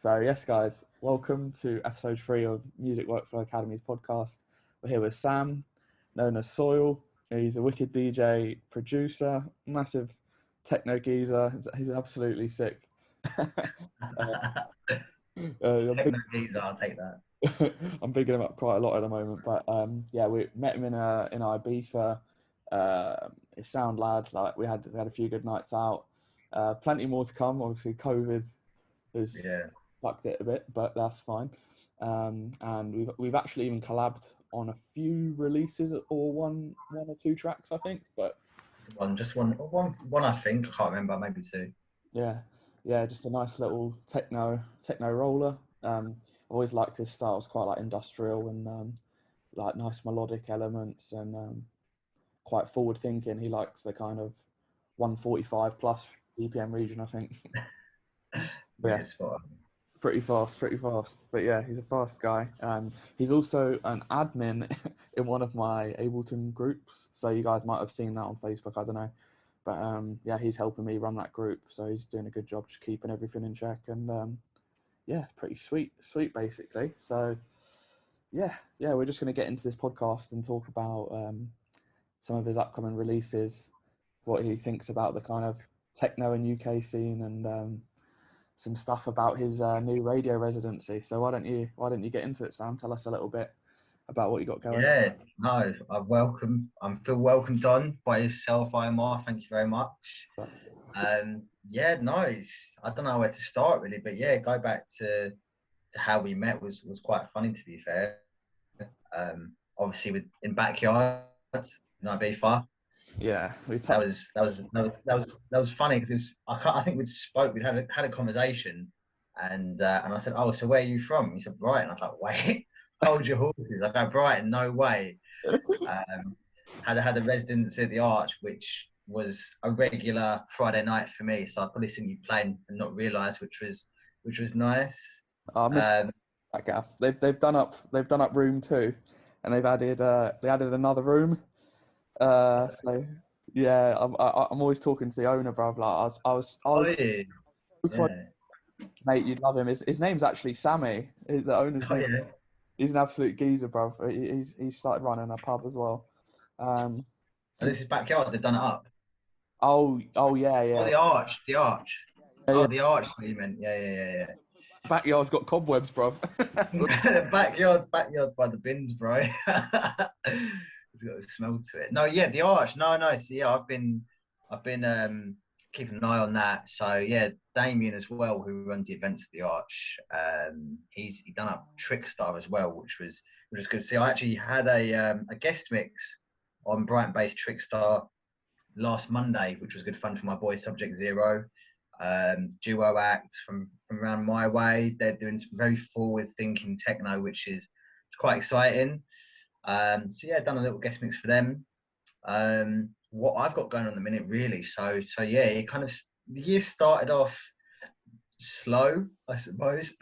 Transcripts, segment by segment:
So yes, guys, welcome to episode 3 of Music Workflow Academy's podcast. We're here with Sam, known as SAWYL. He's a wicked DJ, producer, massive techno geezer. He's absolutely sick. I'm, big, Techno geezer, I'll take that. I'm bigging him up quite a lot at the moment. But yeah, we met him in Ibiza. His sound lad. Like we had a few good nights out. Plenty more to come. Obviously, COVID has Yeah, fucked it a bit, but that's fine. And we've actually even collabed on a few releases or one or two tracks, I think. But just one. I think I can't remember. Maybe two. yeah, yeah, just a nice little techno roller. I've always liked his style. It's quite like industrial and like nice melodic elements and quite forward thinking. He likes the kind of 145 plus BPM region, I think. Yeah, Weird spot. pretty fast, pretty fast. But yeah, he's a fast guy. He's also an admin in one of my Ableton groups. So you guys might have seen that on Facebook. I don't know. But yeah, he's helping me run that group. So he's doing a good job just keeping everything in check. And yeah, pretty sweet basically. So yeah, we're just going to get into this podcast and talk about some of his upcoming releases, what he thinks about the kind of techno and UK scene, and some stuff about his new radio residency. So why don't you get into it, Sam? Tell us a little bit about what you got going. Yeah, no, I'm feel welcomed on by yourself, IMR. Thank you very much. Yeah, no, I don't know where to start really, but yeah, go back to how we met was quite funny to be fair. Obviously in backyards, Ibiza. Yeah, we That touched. was that was that was that was that was funny because I think we had a conversation, and I said, oh, so where are you from? He said Brighton. I was like, wait, hold your horses. I go Brighton, no way. Um, had a residency at the Arch, which was a regular Friday night for me. So I probably seen you playing and not realise, which was nice. I missed Um, that gaff. They've done up room 2, and they added another room. So yeah, I'm always talking to the owner, bro. Like I was oh yeah, so close, yeah, mate. You'd love him. His name's actually Sammy. The owner's oh name. yeah. He's an absolute geezer, bro. He's started running a pub as well. Um, And he, this is backyard. They've done it up. oh yeah, Oh, yeah, the arch. yeah, Oh, yeah. the arch. What you meant? Yeah. Backyard's got cobwebs, bro. Backyard's by the bins, bro. It's got a smell to it. No, yeah, the arch. No. So yeah, I've been keeping an eye on that. So yeah, Damien as well, who runs the events at the arch. He done up Trickstar as well, which was good. See, I actually had a guest mix on Brighton-based Trickstar last Monday, which was good fun for my boy Subject Zero. Duo act from around my way. They're doing some very forward thinking techno, which is quite exciting. So yeah, done a little guest mix for them. What I've got going on at the minute, really. So yeah, it kind of the year started off slow, I suppose,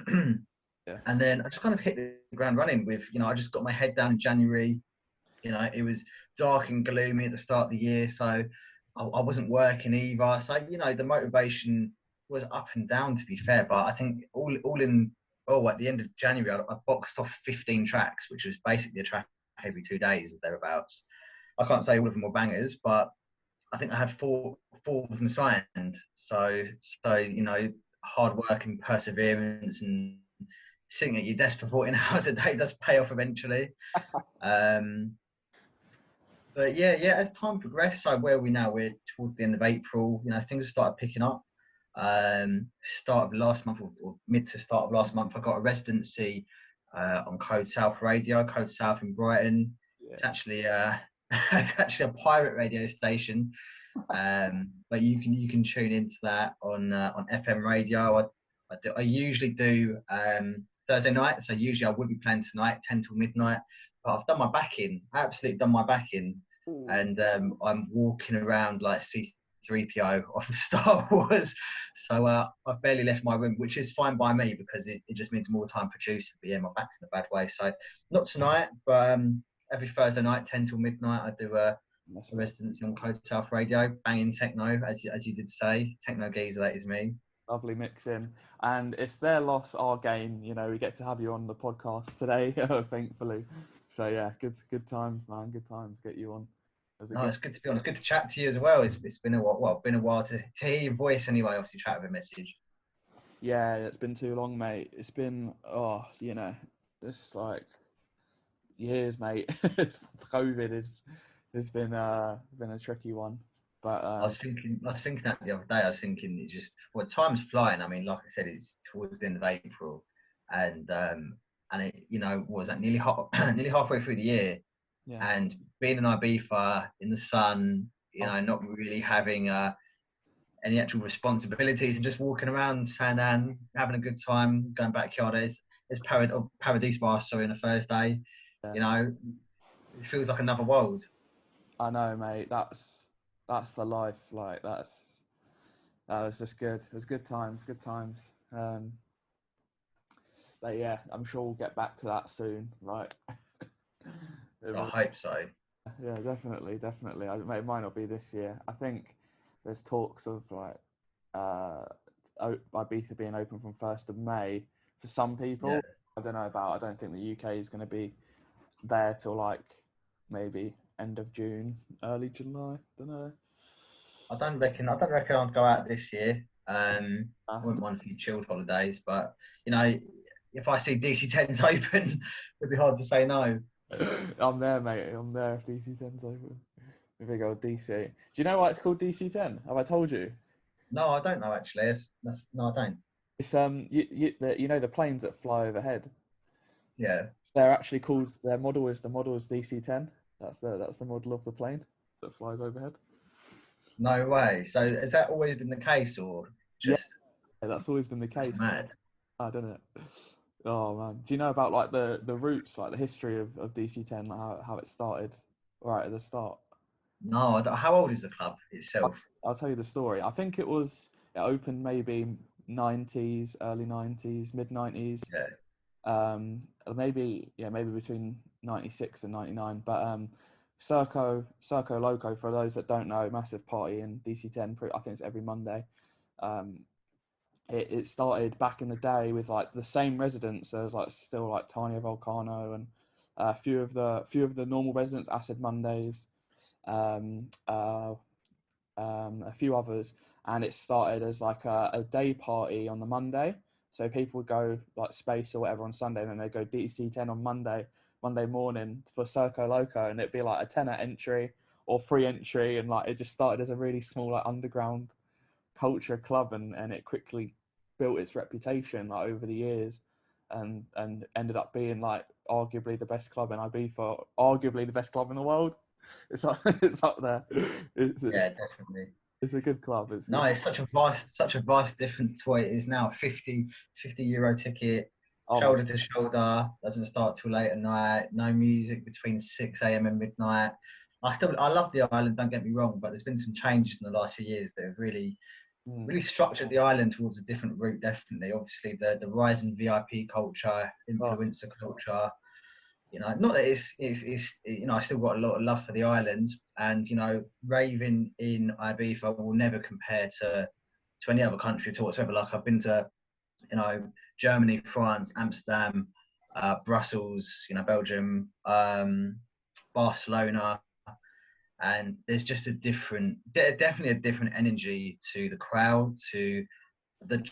Yeah, and then I just kind of hit the ground running with, I just got my head down in January. It was dark and gloomy at the start of the year, so I wasn't working either. So the motivation was up and down, to be fair. But I think all in all, at the end of January, I boxed off 15 tracks, which was basically a track every 2 days or thereabouts. I can't say all of them were bangers, but I think I had four of them signed. So hard work and perseverance and sitting at your desk for 14 hours a day does pay off eventually. Um, but yeah, as time progressed, so where are we now? We're towards the end of April. Things have started picking up. Start of last month or mid to start of last month, I got a residency on Code South Radio, Code South in Brighton. yeah. It's actually it's actually a pirate radio station, but you can tune into that on FM radio. I usually do Thursday night, so usually I would be playing tonight, 10 till midnight. But I've done my back in, absolutely done my back in, Ooh. and I'm walking around like C3PO off of Star Wars. So I've barely left my room, which is fine by me because it just means more time producing. But yeah, my back's in a bad way. So not tonight, but every Thursday night, 10 till midnight, I do a That's right. residency on Code South Radio, banging techno, as you did say. Techno geezer, that is me. Lovely mixing, and it's their loss, our gain. You know, we get to have you on the podcast today, thankfully. So yeah, good times, man. Good times. Get you on. As a No, guest. it's good to be on. It's good to chat to you as well. It's been a while. Well, been a while to hear your voice anyway. Obviously, chat with a message. Yeah, it's been too long, mate. It's been you know, it's like years, mate. COVID has been a tricky one, but I was thinking that the other day. I was thinking it just well, time's flying. I mean, like I said, it's towards the end of April, and it, you know, what was that nearly nearly halfway through the year, yeah. and being in Ibiza in the sun, you Oh, know, not really having any actual responsibilities and just walking around San An, having a good time, going backyard. It's Paradise Bar, sorry, on a Thursday. yeah. You know, it feels like another world. I know, mate. That's the life. Like that was just good. It was good times. Good times. But yeah, I'm sure we'll get back to that soon. Like, I hope so. yeah, definitely, definitely. It might not be this year. I think there's talks of like Ibiza being open from 1st of May for some Yeah. people. I don't know about. I don't think the UK is going to be there till like maybe end of June, early July. Don't know. I don't reckon I'd go out this year. I Uh, wouldn't mind a few chilled holidays, but you know, if I see DC10s open, it'd be hard to say no. I'm there, mate. I'm there if DC10's open. The big old DC. Do you know why it's called DC10? Have I told you? No, I don't know actually. No, I don't. It's you know the planes that fly overhead. Yeah. They're actually called. Their model is DC10. That's the model of the plane that flies overhead. No way. So has that always been the case, or Yeah, just that's always been the case. mad? I don't know. Oh man, do you know about like the roots, like the history of DC10, like how it started, right at the start? No, how old is the club itself? I'll tell you the story. I think it opened maybe 90s, early 90s, mid 90s. Yeah. Maybe between 96 and 99. But Circo Loco, for those that don't know, massive party in DC10. I think it's every Monday. Um, it started back in the day with like the same residents. There was like still like Tanya Volcano and a few of the normal residents, Acid Mondays, um, uh, a few others, and it started as like a day party on the Monday. So people would go like Space or whatever on Sunday, and then they go DC10 on Monday morning for Circo Loco, and it'd be like a tenner entry or free entry, and like it just started as a really small like underground culture club, and it quickly built its reputation like over the years, and ended up being like arguably the best club in Ibiza, arguably the best club in the world. It's up there. Yeah, definitely. It's a good club. It's No, good. it's such a vast difference to what it is now. 50 euro ticket, Oh my, shoulder to shoulder, doesn't start till late at night. No music between 6 a.m. and midnight. I love the island. Don't get me wrong, but there's been some changes in the last few years that have mm, really structured the island towards a different route. Definitely, obviously the rise in VIP culture, oh, influencer culture. You know, not that it's you know, I still got a lot of love for the island, and you know, raving in Ibiza will never compare to any other country at all whatsoever. Like I've been to, you know, Germany, France, Amsterdam, Brussels, you know, Belgium, Barcelona, and there's just definitely a different energy to the crowd, to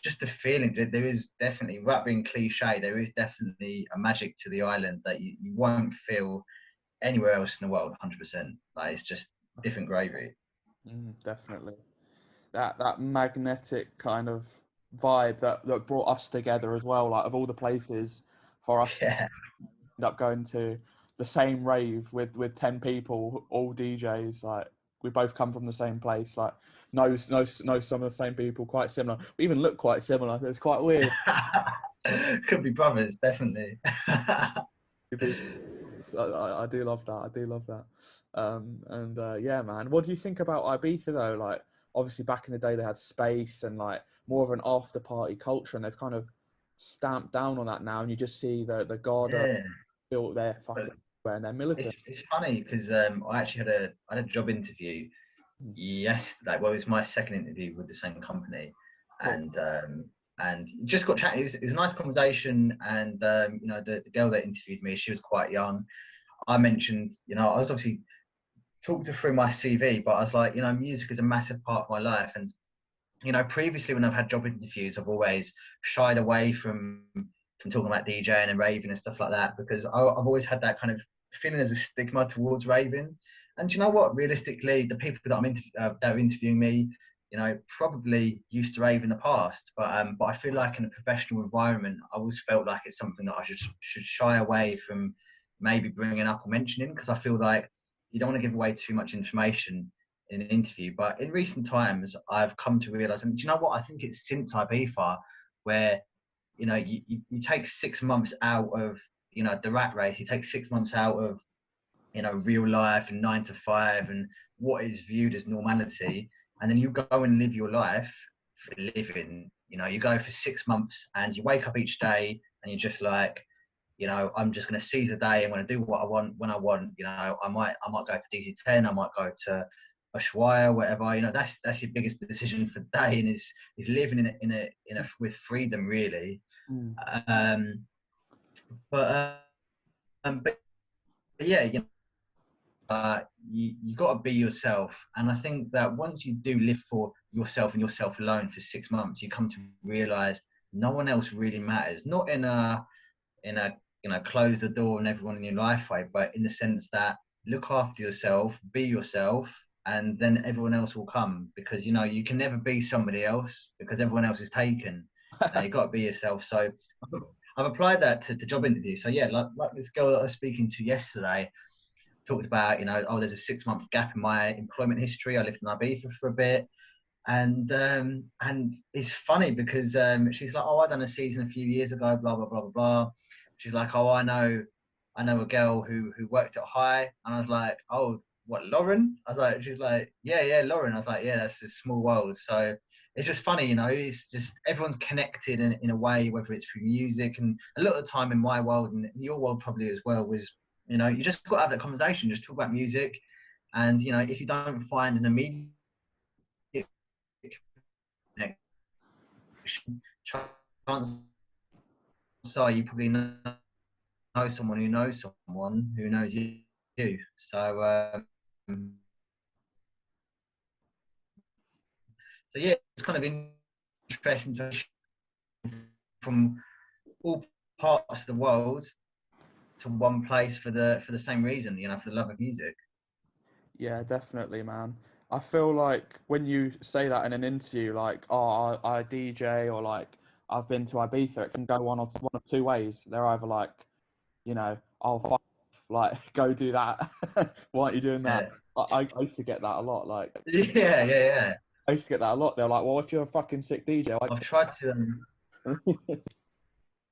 just the feeling. There is definitely, without being cliche, there is definitely a magic to the island that you won't feel anywhere else in the world. 100%. Like it's just different gravy. definitely. That magnetic kind of vibe that brought us together as well. Like of all the places for us to Yeah. end up going to the same rave with 10 people, all DJs. Like we both come from the same place. Like know some of the same people, quite similar. We even look quite similar. It's quite weird. Could be brothers, definitely. I do love that. I do love that. And yeah, man. What do you think about Ibiza though? Like, obviously, back in the day, they had space and like more of an after party culture, and they've kind of stamped down on that now. And you just see the Garda Yeah. built their But fucking and they're militant. it's funny because I actually I had a job interview yesterday. Well, it was my second interview with the same company. Cool. And just got chatting. It was a nice conversation, and you know, the girl that interviewed me, she was quite young. I mentioned, you know, I was obviously talked her through my CV, but I was like, you know, music is a massive part of my life, and you know, previously when I've had job interviews, I've always shied away from talking about DJing and raving and stuff like that because I've always had that kind of feeling there's a stigma towards raving. And do you know what? Realistically, the people that that are interviewing me, you know, probably used to rave in the past, but I feel like in a professional environment, I always felt like it's something that I should shy away from maybe bringing up or mentioning because I feel like you don't want to give away too much information in an interview. But in recent times, I've come to realize, and do you know what? I think it's since Ibiza where you know you take 6 months out of you know the rat race. You take 6 months out of you know real life and 9 to 5 and what is viewed as normality, and then you go and live your life for living. You know, you go for 6 months and you wake up each day and you're just like, you know, I'm just going to seize the day. I'm going to do what I want when I want. You know, I might go to DC10. I might go to a SAWYL, whatever. You know, that's your biggest decision for the day, and is living in a with freedom, really. Mm. Um, but yeah, you know, you got to be yourself, and I think that once you do live for yourself and yourself alone for 6 months, you come to realize no one else really matters. Not in a you know close the door on everyone in your life way, but in the sense that look after yourself, be yourself, and then everyone else will come because you know you can never be somebody else because everyone else is taken. You got to be yourself. So I've applied that to job interviews. So yeah, like this girl that I was speaking to yesterday talked about, you know, oh, there's a 6 month gap in my employment history. I lived in Ibiza for a bit, and it's funny because she's like, oh, I done a season a few years ago, blah blah blah blah blah. She's like, oh, I know a girl who worked at High, and I was like, oh, what, Lauren? I was like, she's like, yeah, Lauren. I was like, yeah, that's a small world. So it's just funny, you know, it's just everyone's connected in a way, whether it's through music, and a lot of the time in my world and in your world probably as well was, you know, you just got to have that conversation, just talk about music, and you know, if you don't find an immediate chances are you probably know someone who knows someone who knows you. So, so yeah, it's kind of interesting to from all parts of the world to one place for the same reason, you know, for the love of music. Yeah, definitely, man. I feel like when you say that in an interview, like, oh, I DJ or like I've been to Ibiza, it can go one of two ways. They're either like, you know, oh, fuck off, like, go do that. Why aren't you doing that? Yeah, I used to get that a lot. Like, yeah. I used to get that a lot. They're like, well, if you're a fucking sick DJ, I've tried to.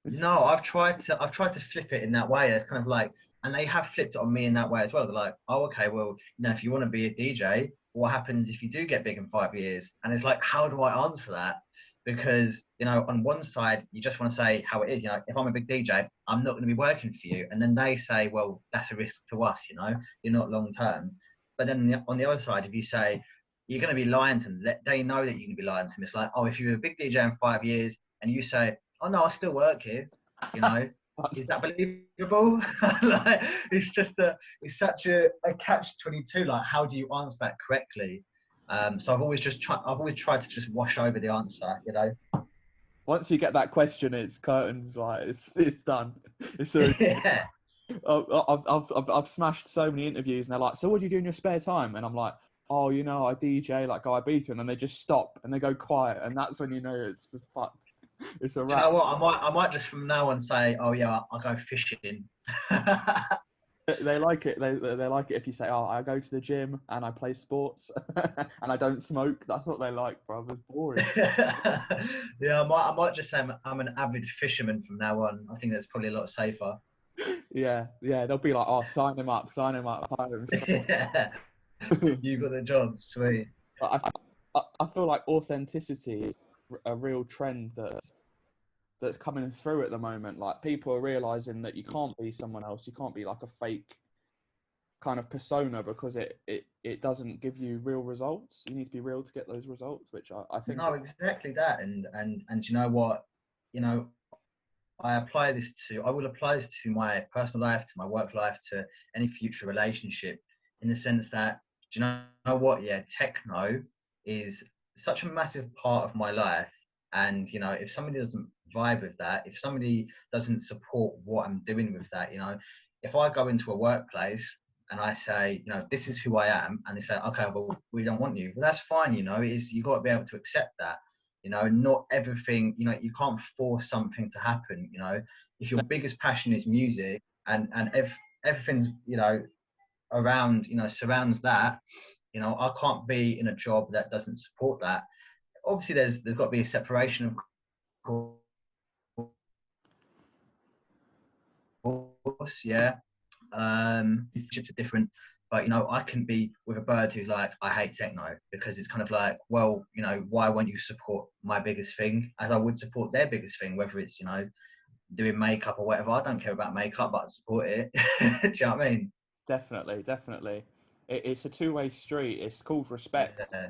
No, I've tried to flip it in that way. It's kind of like, and they have flipped it on me in that way as well. They're like, oh, okay, well, you know, if you want to be a DJ, what happens if you do get big in 5 years? And it's like, how do I answer that? Because, you know, on one side, you just want to say how it is. You know, if I'm a big DJ, I'm not going to be working for you. And then they say, well, that's a risk to us, you know, you're not long term. But then on the other side, if you say, you're going to be lying to them, they know that you're going to be lying to them. It's like, oh, if you're a big DJ in 5 years and you say, oh no, I still work here, you know, is that believable? Like, it's such a catch 22. Like, how do you answer that correctly? So I've always tried to just wash over the answer, you know. Once you get that question, it's curtains. Like, it's done. It's a, Yeah, I've smashed so many interviews, and they're like, "So what do you do in your spare time?" And I'm like, "Oh, you know, I DJ, like go Ibiza," and then they just stop and they go quiet, and that's when you know it's fucked. It's a do you wrap. know what? I might just from now on say, oh yeah, I'll go fishing. They like it. They like it if you say, "Oh, I go to the gym and I play sports and I don't smoke." That's what they like, bro. It's boring. Yeah, I might just say I'm an avid fisherman from now on. I think that's probably a lot safer. Yeah. They'll be like, "Oh, sign him up, hire him." Yeah, you got the job, sweet. I feel like authenticity is a real trend that's coming through at the moment. Like people are realizing that you can't be someone else. You can't be like a fake kind of persona because it doesn't give you real results. You need to be real to get those results, which I think. No, exactly that. And you know what? You know, I will apply this to my personal life, to my work life, to any future relationship, in the sense that, do you know what? Yeah, techno is such a massive part of my life. And, you know, if somebody doesn't vibe with that, if somebody doesn't support what I'm doing with that, you know, if I go into a workplace and I say, you know, this is who I am, and they say, okay, well, we don't want you. Well, that's fine, you know, you got to be able to accept that. You know, not everything, you know, you can't force something to happen. You know, if your biggest passion is music, and if everything's, you know, around, you know, surrounds that, you know, I can't be in a job that doesn't support that. Obviously there's got to be a separation, of course, yeah. Relationships are different, but, you know, I can be with a bird who's like, I hate techno, because it's kind of like, well, you know, why won't you support my biggest thing as I would support their biggest thing, whether it's, you know, doing makeup or whatever. I don't care about makeup, but I support it. Do you know what I mean? Definitely, definitely. It's a two-way street. It's called respect. Yeah,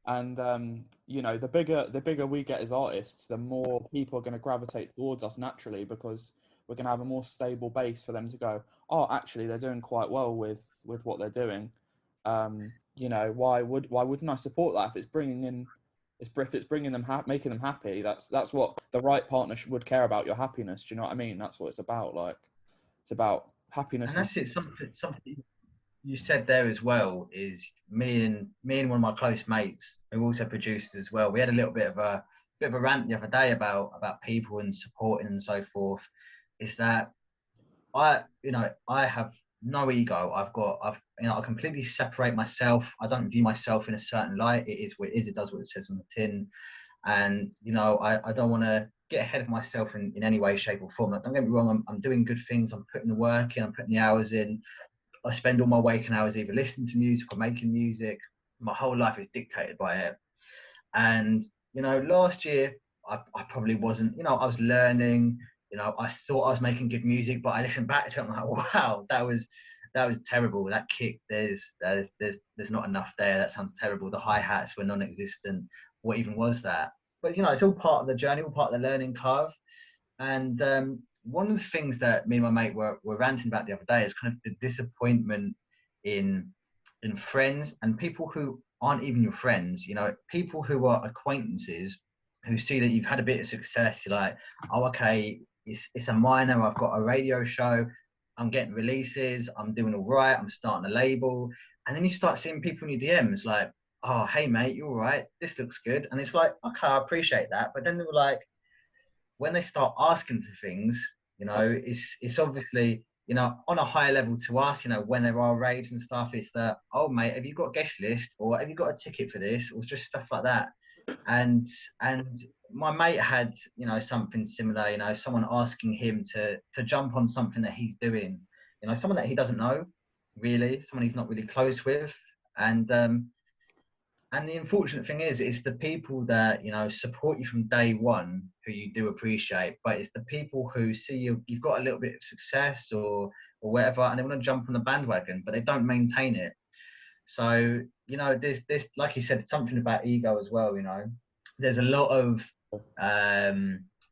And you know, the bigger we get as artists, the more people are going to gravitate towards us naturally because we're going to have a more stable base for them to go, oh, actually, they're doing quite well with what they're doing. You know, why wouldn't I support that if it's bringing in, if it's bringing them making them happy? That's what the right partner would care about, your happiness. Do you know what I mean? That's what it's about. Like, it's about and happiness. that's it. Something you said there as well is me and one of my close mates who also produced as well. We had a little bit of a rant the other day about people and supporting and so forth. Is that I have no ego. I completely separate myself. I don't view myself in a certain light. It is what it is. It does what it says on the tin. And, you know, I don't want to get ahead of myself in any way, shape, or form. Like, don't get me wrong. I'm doing good things. I'm putting the work in. I'm putting the hours in. I spend all my waking hours either listening to music or making music. My whole life is dictated by it. And, you know, last year I probably wasn't, you know, I was learning, you know, I thought I was making good music, but I listened back to it. I'm like, wow, that was terrible. That kick, there's not enough there. That sounds terrible. The hi-hats were non-existent. What even was that? But, you know, it's all part of the journey, all part of the learning curve. And one of the things that me and my mate were ranting about the other day is kind of the disappointment in friends and people who aren't even your friends. You know, people who are acquaintances who see that you've had a bit of success. You're like, oh, okay, it's a minor. I've got a radio show. I'm getting releases. I'm doing all right. I'm starting a label. And then you start seeing people in your DMs like, oh, hey, mate, you all right? This looks good. And it's like, okay, I appreciate that. But then they were like, when they start asking for things, you know, it's obviously, you know, on a higher level to us, you know, when there are raves and stuff, it's that, oh mate, have you got a guest list or have you got a ticket for this or just stuff like that. And my mate had, you know, something similar, you know, someone asking him to jump on something that he's doing, you know, someone that he doesn't know really, someone he's not really close with. And the unfortunate thing is, it's the people that, you know, support you from day one who you do appreciate, but it's the people who see you've got a little bit of success or whatever, and they want to jump on the bandwagon, but they don't maintain it. So, you know, there's like you said, something about ego as well. You know, there's a lot of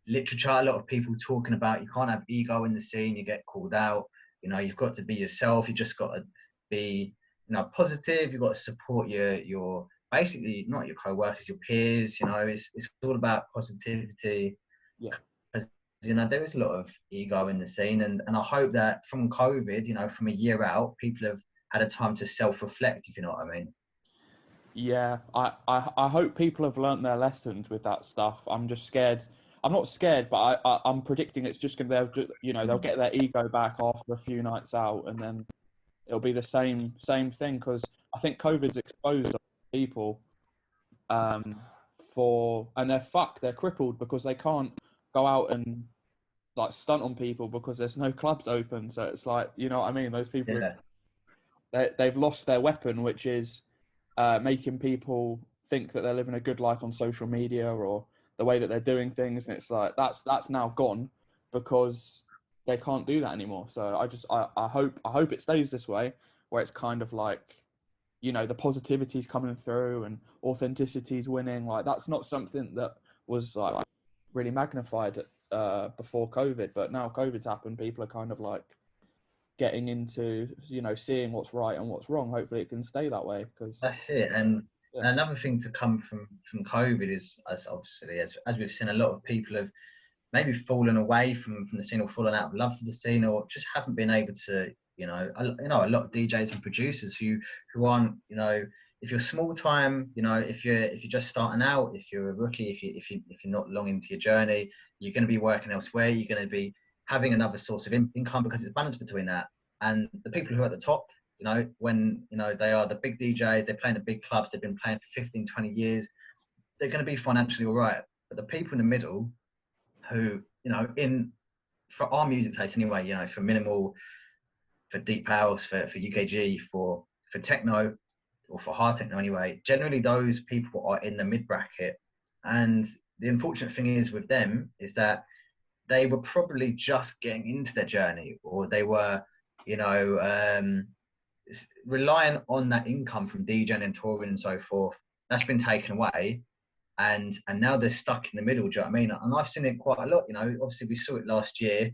literature, a lot of people talking about you can't have ego in the scene, you get called out. You know, you've got to be yourself. You just got to be, you know, positive. You've got to support your basically not your co-workers, your peers. You know, it's all about positivity. Yeah. As you know, there is a lot of ego in the scene, and I hope that from COVID, you know, from a year out, people have had a time to self-reflect, if you know what I mean. Yeah, I hope people have learnt their lessons with that stuff. I'm just scared. I'm not scared, but I'm predicting it's just going to be, you know, they'll get their ego back after a few nights out, and then it'll be the same thing. Because I think COVID's exposed people and they're fucked. They're crippled because they can't go out and like stunt on people because there's no clubs open. So it's like, you know what I mean? Those people, Yeah. they've lost their weapon, which is making people think that they're living a good life on social media or the way that they're doing things, and it's like that's now gone because they can't do that anymore. So I hope it stays this way, where it's kind of like, you know, the positivity's coming through and authenticity's winning. Like that's not something that was like really magnified before COVID, but now COVID's happened, people are kind of like getting into, you know, seeing what's right and what's wrong. Hopefully it can stay that way, because That's it. And yeah, another thing to come from COVID is, as obviously as we've seen, a lot of people have maybe fallen away from the scene, or fallen out of love for the scene, or just haven't been able to, a lot of DJs and producers who aren't, if you're small time, if you're just starting out, if you're a rookie, if you're not long into your journey, you're going to be working elsewhere, you're going to be having another source of income, because it's balance between that. And the people who are at the top, when they are the big DJs, they're playing the big clubs, they've been playing for 15, 20 years, they're going to be financially all right. But the people in the middle, who, for our music taste anyway, for minimal, for deep house, for UKG, for techno, or for hard techno anyway, generally those people are in the mid bracket. And the unfortunate thing is with them is that they were probably just getting into their journey, or they were, relying on that income from DJing and touring and so forth. That's been taken away. And now they're stuck in the middle. Do you know what I mean? And I've seen it quite a lot. Obviously we saw it last year.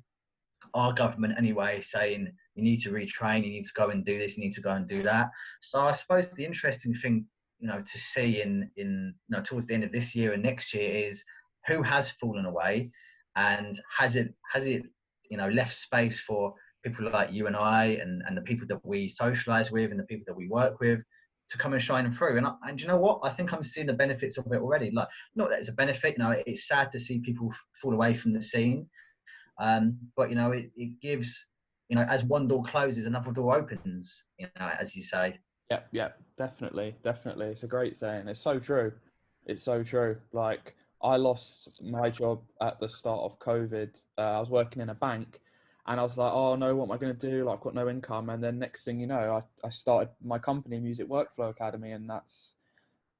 Our government anyway saying you need to retrain, you need to go and do this, you need to go and do that. So I suppose the interesting thing, to see in towards the end of this year and next year is who has fallen away, and has it left space for people like you and I, and the people that we socialize with and the people that we work with, to come and shine through. And you know what? I think I'm seeing the benefits of it already. Like, not that it's a benefit, it's sad to see people fall away from the scene. But it gives, as one door closes, another door opens, as you say. yeah, definitely. It's a great saying. It's so true. It's so true. Like, I lost my job at the start of COVID. I was working in a bank, and I was like, oh no, what am I going to do? Like, I've got no income. And then next thing you know, I started my company, Music Workflow Academy, and that's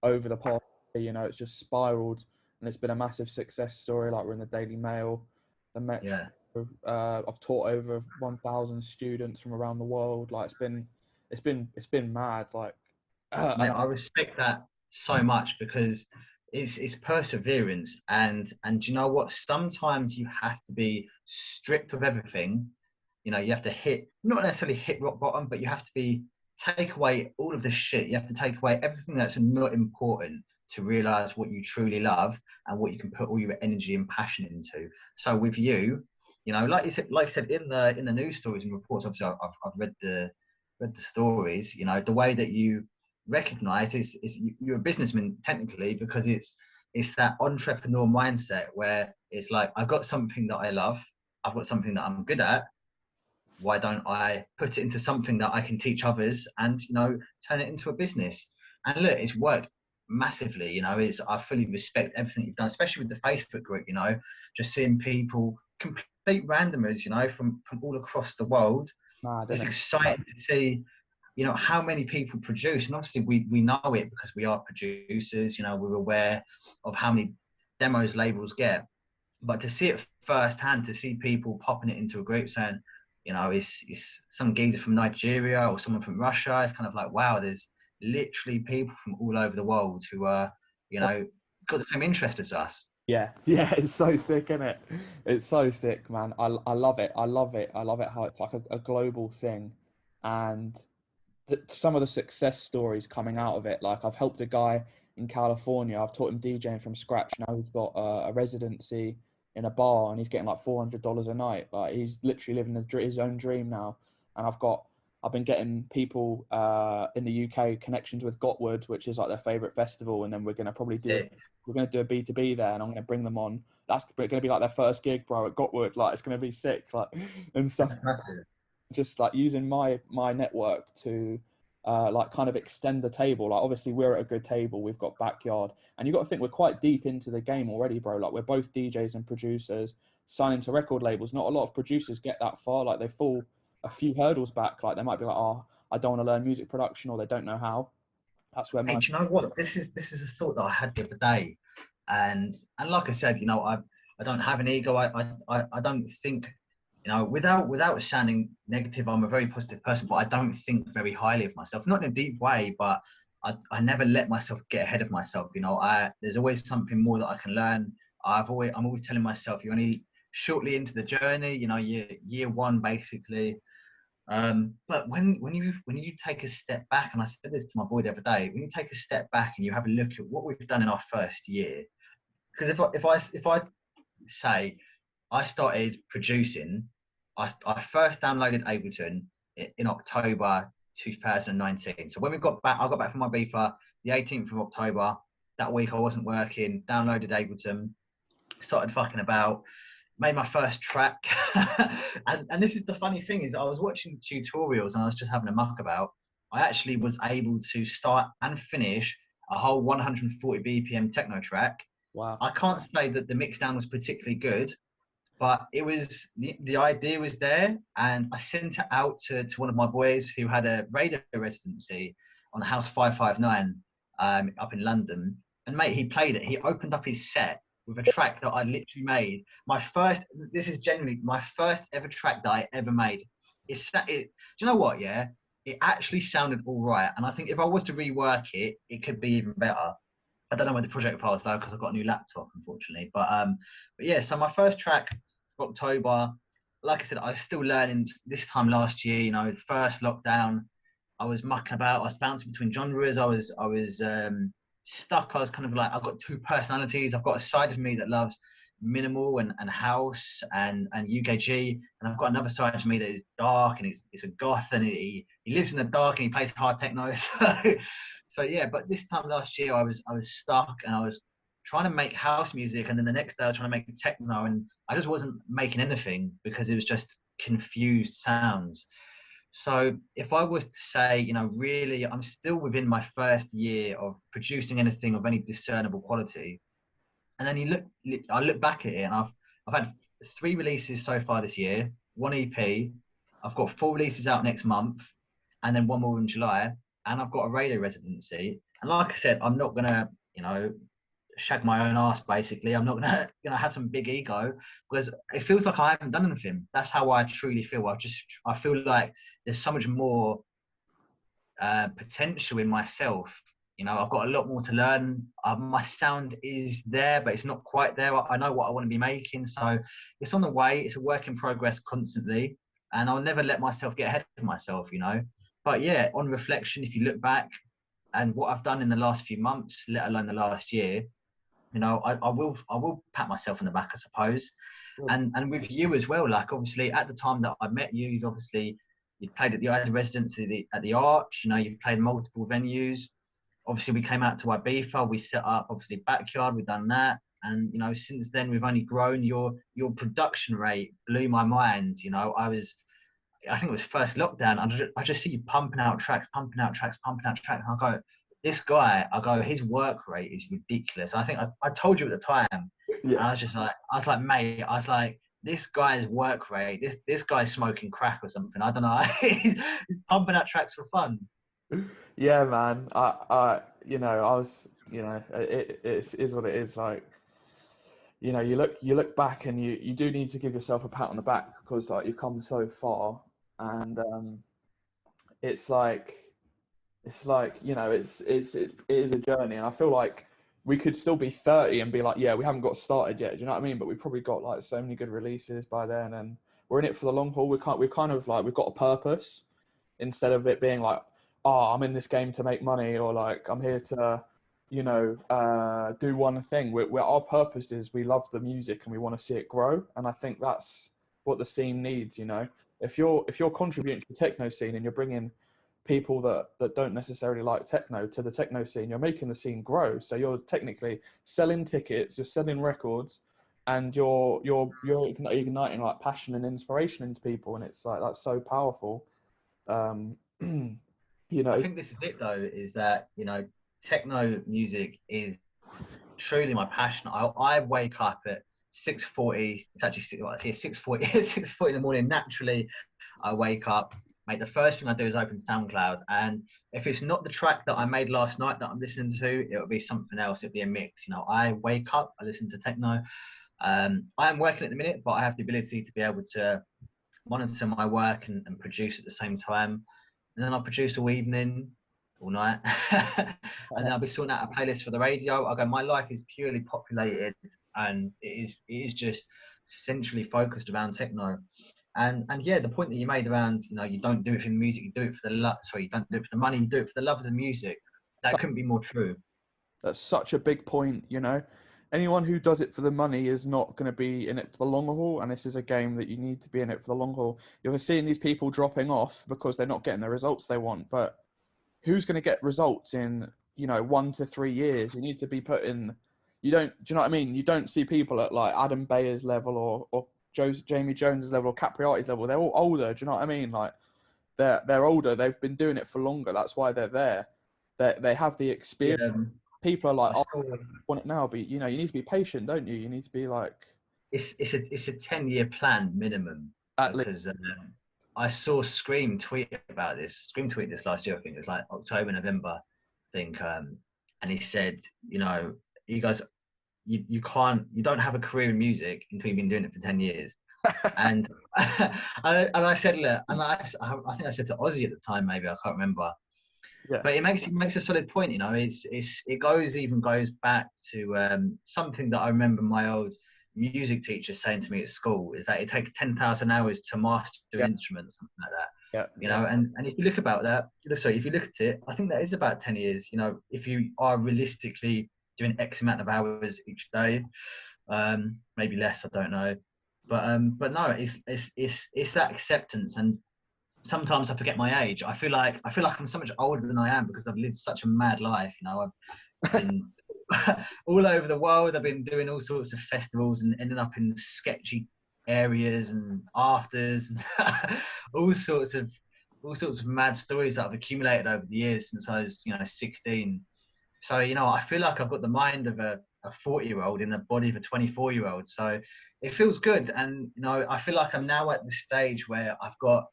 over the past year, it's just spiraled, and it's been a massive success story. Like, we're in the Daily Mail, the Metro. Yeah. I've taught over 1,000 students from around the world. Like, it's been mad. Like, Mate, I respect that so much, because it's perseverance, and you know what? Sometimes you have to be strict with everything. You have to not necessarily hit rock bottom, but you have to take away all of the shit. You have to take away everything that's not important, to realize what you truly love and what you can put all your energy and passion into. So with you, like you said in the news stories and reports, obviously I've read the stories. The way that you recognize is you're a businessman technically, because it's that entrepreneur mindset where it's like, I've got something that I love, I've got something that I'm good at, why don't I put it into something that I can teach others, and turn it into a business? And look, it's worked massively. I fully respect everything you've done, especially with the Facebook group. Just seeing people, complete randomers, from all across the world. It's exciting to see how many people produce. And obviously we know it because we are producers. We're aware of how many demos labels get, but to see it firsthand, to see people popping it into a group saying, it's some geezer from Nigeria or someone from Russia, it's kind of like, wow, there's literally people from all over the world who are got the same interest as us. yeah, it's so sick, isn't it? It's so sick, man. I love it. I love it how it's like a global thing. And some of the success stories coming out of it, like, I've helped a guy in California. I've taught him DJing from scratch. Now he's got a residency in a bar, and he's getting like $400 a night. Like, he's literally living his own dream now. And I've been getting people in the UK connections with Gotwood, which is like their favorite festival, and then we're gonna probably do a B2B there, and I'm gonna bring them on. That's gonna be like their first gig, bro, at Gotwood. Like, it's gonna be sick, like, and stuff. Just like using my network to like kind of extend the table. Like, obviously we're at a good table, we've got backyard, and you got to think we're quite deep into the game already, bro. Like, we're both DJs and producers signing to record labels. Not a lot of producers get that far. Like, they fall a few hurdles back. Like, they might be like, oh, I don't want to learn music production, or they don't know how. That's where Hey, do you know what? This is a thought that I had the other day, and like I said, I don't have an ego. I don't think You know, without sounding negative, I'm a very positive person, but I don't think very highly of myself. Not in a deep way, but I never let myself get ahead of myself. You know, there's always something more that I can learn. I'm always telling myself you're only shortly into the journey. You know, year one basically. But when you take a step back, and I said this to my boy the other day, when you take a step back and you have a look at what we've done in our first year, because if I say I started producing, I first downloaded Ableton in October 2019. So when we got back, I got back from my Ibiza the 18th of October. That week I wasn't working. Downloaded Ableton, started fucking about, made my first track. and this is the funny thing is I was watching tutorials and I was just having a muck about. I actually was able to start and finish a whole 140 BPM techno track. Wow. I can't say that the mix down was particularly good, but it was the idea was there, and I sent it out to one of my boys who had a radio residency on House 559 up in London. And mate, he played it. He opened up his set with a track that I literally made. This is genuinely my first ever track that I ever made. Do you know what? Yeah, it actually sounded all right. And I think if I was to rework it, it could be even better. I don't know where the project files though, because I've got a new laptop, unfortunately. But yeah, so my first track, October, like I said, I was still learning this time last year, you know, the first lockdown, I was mucking about, I was bouncing between genres, I was stuck. I was kind of like, I've got two personalities. I've got a side of me that loves minimal and house and UKG, and I've got another side of me that is dark and it's a goth, and he lives in the dark and he plays hard techno. So yeah, but this time last year I was stuck and I was trying to make house music, and then the next day I was trying to make techno, and I just wasn't making anything because it was just confused sounds. So if I was to say, you know, really, I'm still within my first year of producing anything of any discernible quality. And then I look back at it, and I've had 3 releases so far this year, 1 EP. I've got 4 releases out next month, and then 1 more in July. And I've got a radio residency. And like I said, I'm not gonna, you know, shag my own ass. Basically, I'm not gonna have some big ego, because it feels like I haven't done anything. That's how I truly feel. I feel like there's so much more potential in myself. You know, I've got a lot more to learn. My sound is there, but it's not quite there. I know what I want to be making, so it's on the way. It's a work in progress constantly, and I'll never let myself get ahead of myself. You know, but yeah, on reflection, if you look back and what I've done in the last few months, let alone the last year, you know, I will pat myself on the back, I suppose. And with you as well, like obviously at the time that I met you, you'd played at the residency at the Arch, you know, you've played multiple venues. Obviously we came out to Ibiza, we set up obviously Backyard, we've done that. And you know, since then we've only grown. Your production rate blew my mind. You know, I think it was first lockdown. I just see you pumping out tracks. And I go, this guy, his work rate is ridiculous. I think I told you at the time. Yeah. I was like, mate, this guy's work rate, this guy's smoking crack or something. I don't know. He's pumping out tracks for fun. Yeah, man. You know, I was, you know, it is what it is. Like, you know, you look back and you do need to give yourself a pat on the back, because like you've come so far, and it's like you know, it is a journey, and I feel like we could still be 30 and be like, yeah, we haven't got started yet. Do you know what I mean? But we've probably got like so many good releases by then, and we're in it for the long haul. We've kind of like, we've got a purpose, instead of it being like, oh, I'm in this game to make money, or like I'm here to, you know, do one thing. Our purpose is we love the music and we want to see it grow, and I think that's what the scene needs. You know, if you're contributing to the techno scene and you're bringing people that don't necessarily like techno to the techno scene, you're making the scene grow. So you're technically selling tickets, you're selling records, and you're igniting like passion and inspiration into people, and it's like, that's so powerful. You know, I think this is it though, is that, you know, techno music is truly my passion. I wake up at 6:40. It's actually 6:40 6:40 in the morning. Naturally, I wake up, mate. The first thing I do is open SoundCloud, and if it's not the track that I made last night that I'm listening to, it'll be something else. It'll be a mix. You know, I wake up, I listen to techno. I am working at the minute, but I have the ability to be able to monitor my work and produce at the same time. And then I'll produce all evening, all night. And then I'll be sorting out a playlist for the radio. I go, my life is purely populated, and it is just centrally focused around techno. And yeah, the point that you made around, you don't do it for the music, you do it for the love. Sorry, you don't do it for the money, you do it for the love of the music. That couldn't be more true. That's such a big point, Anyone who does it for the money is not going to be in it for the long haul, and this is a game that you need to be in it for the long haul. You're seeing these people dropping off because they're not getting the results they want, but who's going to get results in 1 to 3 years? You need to be put in. You don't. Do you know what I mean? You don't see people at like Adam Bayer's level or Jamie Jones's level or Capriati's level. They're all older. Do you know what I mean? Like they're older. They've been doing it for longer. That's why they're there. They have the experience. Yeah, People are like, I oh, saw, I want it now, but you need to be patient, don't you? You need to be like, it's a 10-year plan minimum, at least. because I saw Scream tweet about this. Scream tweeted this last year, I think it was like October, November, I think, and he said, you guys, you don't have a career in music until you've been doing it for 10 years. And I said, look, and I think I said to Ozzy at the time, maybe, I can't remember. Yeah. But it makes a solid point, it goes back to something that I remember my old music teacher saying to me at school, is that it takes 10,000 hours to master instruments, something like that. And if you look about that, if you look at it, I think that is about 10 years. If you are realistically doing X amount of hours each day, maybe less, I don't know, but no, it's that acceptance. And sometimes I forget my age. I feel like I'm so much older than I am because I've lived such a mad life. I've been all over the world. I've been doing all sorts of festivals and ending up in sketchy areas and afters, and all sorts of mad stories that I've accumulated over the years since I was 16. So I feel like I've got the mind of a 40-year-old in the body of a 24-year-old. So it feels good, and I feel like I'm now at the stage where I've got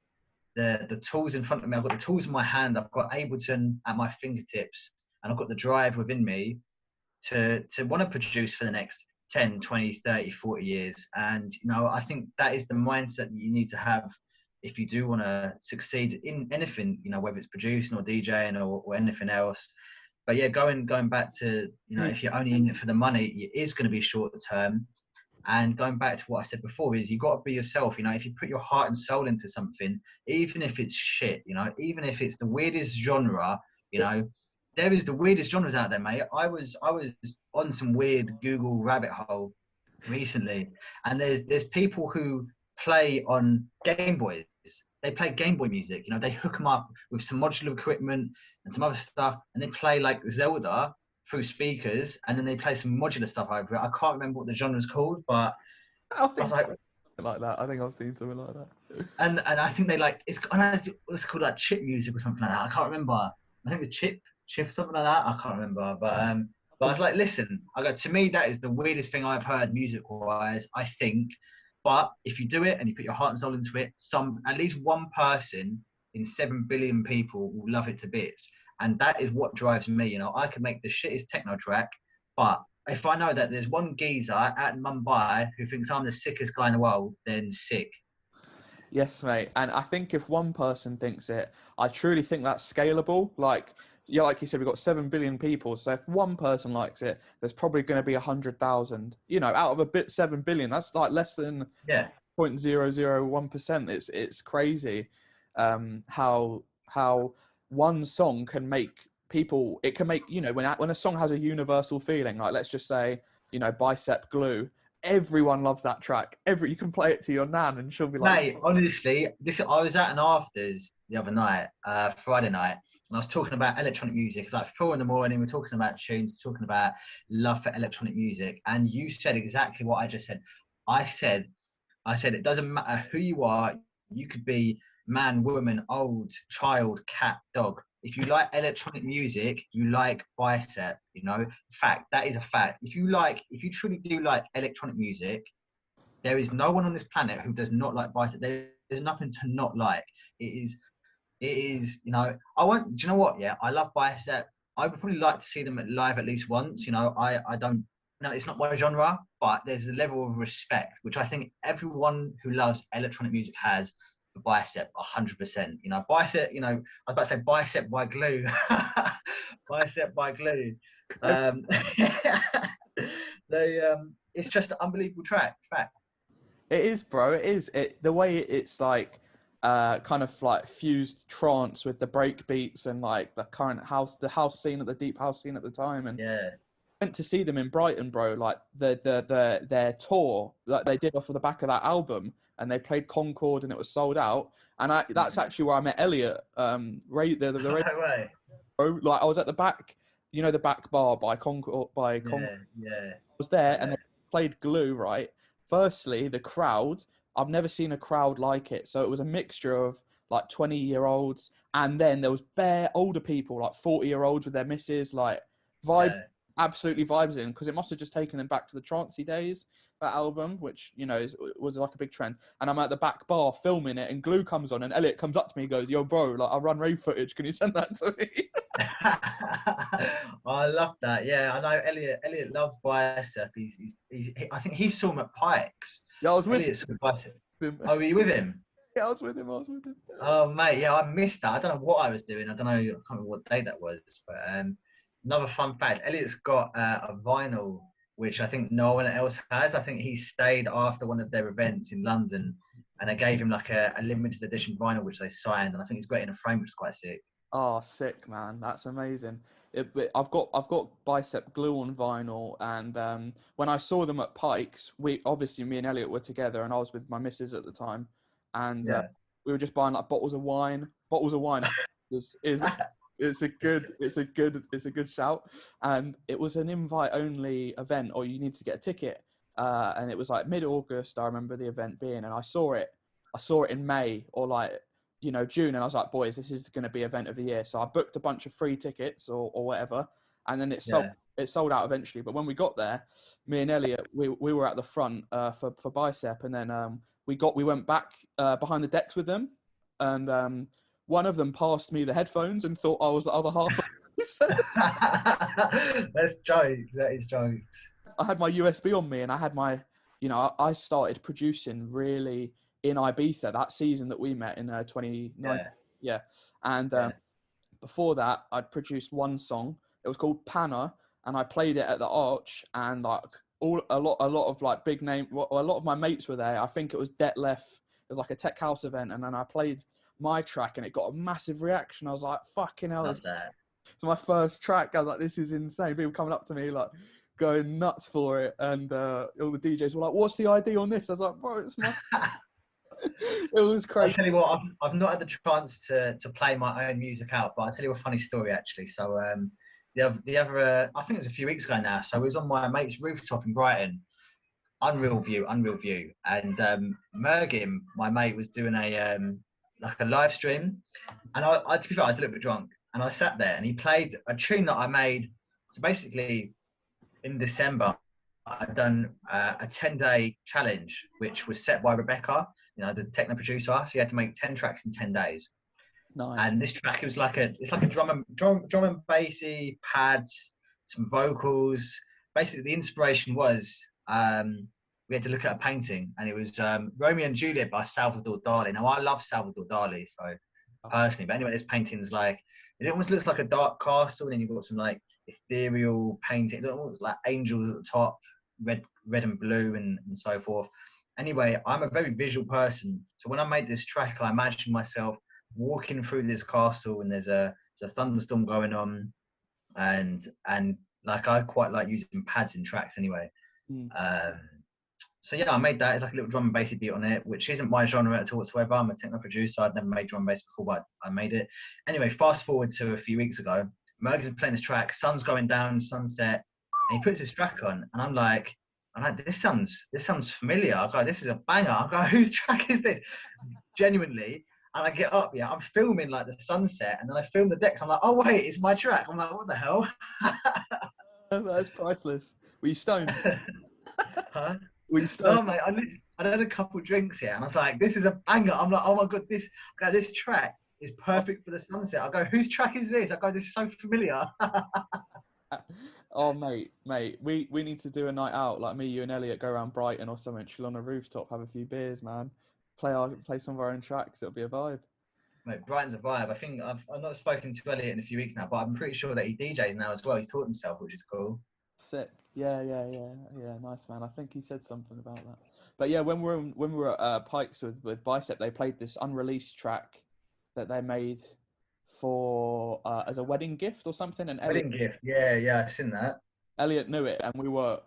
the tools in front of me. I've got the tools in my hand. I've got Ableton at my fingertips, and I've got the drive within me to want to produce for the next 10, 20, 30, 40 years. And I think that is the mindset that you need to have if you do want to succeed in anything, whether it's producing or DJing or anything else. But yeah, going back to if you're only in it for the money, it is going to be short term. And going back to what I said before, is you've got to be yourself. If you put your heart and soul into something, even if it's shit, even if it's the weirdest genre, there is the weirdest genres out there, mate. I was on some weird Google rabbit hole recently, and there's people who play on Game Boys. They play Game Boy music. They hook them up with some modular equipment and some other stuff, and they play like Zelda through speakers, and then they play some modular stuff over it. I can't remember what the genre's called, but I was like that. I think I've seen something like that. And I think they it's called like chip music or something like that. I can't remember. I think it's chip or something like that. I can't remember. But I was like, listen, to me that is the weirdest thing I've heard music wise, I think. But if you do it and you put your heart and soul into it, at least one person in 7 billion people will love it to bits. And that is what drives me. I can make the shittest techno track, but if I know that there's one geezer out in Mumbai who thinks I'm the sickest guy in the world, then sick. Yes, mate. And I think if one person thinks it, I truly think that's scalable. Like you said, we've got 7 billion people. So if one person likes it, there's probably going to be 100,000. Out of 7 billion, that's like less than 0.001%. It's crazy how one song can make people. It can make when a song has a universal feeling. Like let's just say Bicep Glue. Everyone loves that track. You can play it to your nan and she'll be like, mate, honestly, I was at an afters the other night, Friday night, and I was talking about electronic music. It's like 4 in the morning. We're talking about tunes, talking about love for electronic music. And you said exactly what I just said. I said it doesn't matter who you are. You could be man, woman, old, child, cat, dog. If you like electronic music, you like Bicep. Fact. That is a fact. If you truly do like electronic music, there is no one on this planet who does not like Bicep. There's nothing to not like. It is. I want. Do you know what? Yeah, I love Bicep. I would probably like to see them live at least once. I don't no, it's not my genre, but there's a level of respect which I think everyone who loves electronic music has for Bicep 100%. You know, Bicep. You know, I was about to say Bicep by Glue, Bicep by Glue. Um, it's just an unbelievable track. Fact. It is, bro. It is. The way it's like, kind of like fused trance with the break beats and like the house scene at the deep house scene at the time. And Yeah, went to see them in Brighton, bro. Like their tour that they did off of the back of that album, and they played Concord, and it was sold out. And that's actually where I met Elliot. no way. Bro, like I was at the back, you know, the back bar by Concord Yeah, yeah, was there, and yeah, they played Glue, right? Firstly, the crowd, I've never seen a crowd like it. So it was a mixture of like 20-year-olds, and then there was bare older people, like 40-year-olds with their misses, like vibe, yeah. absolutely vibes in, because it must have just taken them back to the trancey days, that album, which, you know, was like a big trend. And I'm at the back bar filming it, and Glue comes on, and Elliot comes up to me and goes, "Yo, bro, like I run rave footage. Can you send that to me?" I love that. Yeah, I know Elliot. Elliot loves Bicep. I think he saw him at Pikes. Yeah, I was with Elliot saw Bicep. him. Oh, were you with him? Yeah, I was with him. I was with him. Oh, mate. Yeah, I missed that. I don't know what I was doing. I don't know. I can't remember what day that was. But another fun fact: Elliot's got a vinyl which I think no one else has. I think he stayed after one of their events in London, and they gave him like a limited edition vinyl which they signed, and I think he's got it in a frame, which is quite sick. Oh, sick, man. That's amazing. I've got Bicep Glue on vinyl, and when I saw them at Pikes, me and Elliot were together, and I was with my missus at the time, and Yeah. we were just buying like bottles of wine. Bottles of wine is it's a good shout, and it was an invite only event, or you need to get a ticket, and it was like mid-August. I remember the event being, and I saw it in May, or like, you know, June, and I was like, boys, this is going to be event of the year. So I booked a bunch of free tickets or whatever, and then Yeah. it sold out eventually. But when we got there, me and Elliot, we were at the front for Bicep, and then we went back behind the decks with them, and one of them passed me the headphones and thought I was the other half. That's jokes. That is jokes. I had my USB on me, and I had my, you know, I started producing really in Ibiza that season that we met in 2019. Yeah. Yeah. And Yeah. before that, I'd produced one song. It was called Panna, and I played it at the Arch, and like a lot of like big name, well, a lot of my mates were there. I think it was Detlef. It was like a tech house event, and then I played my track, and it got a massive reaction. I was like, "Fucking hell!" Love that. It's my first track. I was like, "This is insane!" People coming up to me like going nuts for it, and all the DJs were like, "What's the ID on this?" I was like, "Bro, it's my." It was I'll crazy. tell you what, I've not had the chance to play my own music out, but I'll tell you a funny story actually. So the other I think it was a few weeks ago now. So I was on my mate's rooftop in Brighton, unreal view, and Mergim, my mate, was doing a like a live stream, and I to be fair, I was a little bit drunk, and I sat there, and he played a tune that I made. So basically, in December, I'd done a 10-day challenge, which was set by Rebecca, you know, the techno producer. So you had to make 10 tracks in 10 days. Nice. And this track, it's like a drum and bassy pads, some vocals. Basically, the inspiration was we had to look at a painting, and it was Romeo and Juliet by Salvador Dali. Now, I love Salvador Dali, so personally, but anyway, this painting's like, it almost looks like a dark castle, and then you've got some like ethereal painting. It looks like angels at the top, red and blue, and so forth. Anyway, I'm a very visual person, so when I made this track, I imagined myself walking through this castle, and there's a thunderstorm going on, and like I quite like using pads in tracks anyway. So yeah, I made that. It's like a little drum and bassy beat on it, which isn't my genre at all whatsoever. I'm a techno producer. I'd never made drum and bass before, but I made it. Anyway, fast forward to a few weeks ago, Merg is playing this track, sun's going down, sunset, and he puts this track on, and I'm like, this sounds familiar. I go, this is a banger. I go, whose track is this? Genuinely. And I get up, I'm filming like the sunset, and then I film the decks. I'm like, oh wait, it's my track. I'm like, what the hell? That's priceless. Were you stoned? Huh? Were you stoned? No, mate. I had a couple drinks here, and I was like, this is a banger. I'm like, oh my god, this track is perfect for the sunset. I go, whose track is this? I go, this is so familiar. Oh, mate, we need to do a night out, like me, you, and Elliot go around Brighton or something, chill on a rooftop, have a few beers, man. Play some of our own tracks. It'll be a vibe. Mate, Brighton's a vibe. I think I've not spoken to Elliot in a few weeks now, but I'm pretty sure that he DJs now as well. He's taught himself, which is cool. Sick. Yeah. Nice, man. I think he said something about that. But yeah, when we were at Pikes with Bicep, they played this unreleased track that they made for as a wedding gift or something, and Wedding gift. Yeah, I've seen that. Elliot knew it, and we were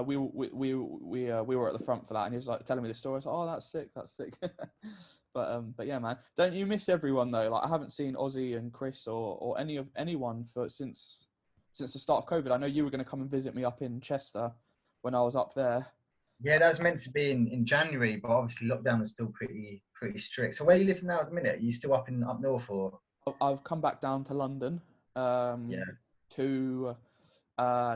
we were at the front for that, and he was like telling me the story. I was like, oh, that's sick. But yeah, man, don't you miss everyone though? Like I haven't seen Ozzy and Chris or anyone for since the start of COVID. I know you were going to come and visit me up in Chester when I was up there. Yeah, that was meant to be in January, but obviously lockdown was still pretty strict. So where are you living now at the minute? Are you still up north or? I've come back down to London Yeah. to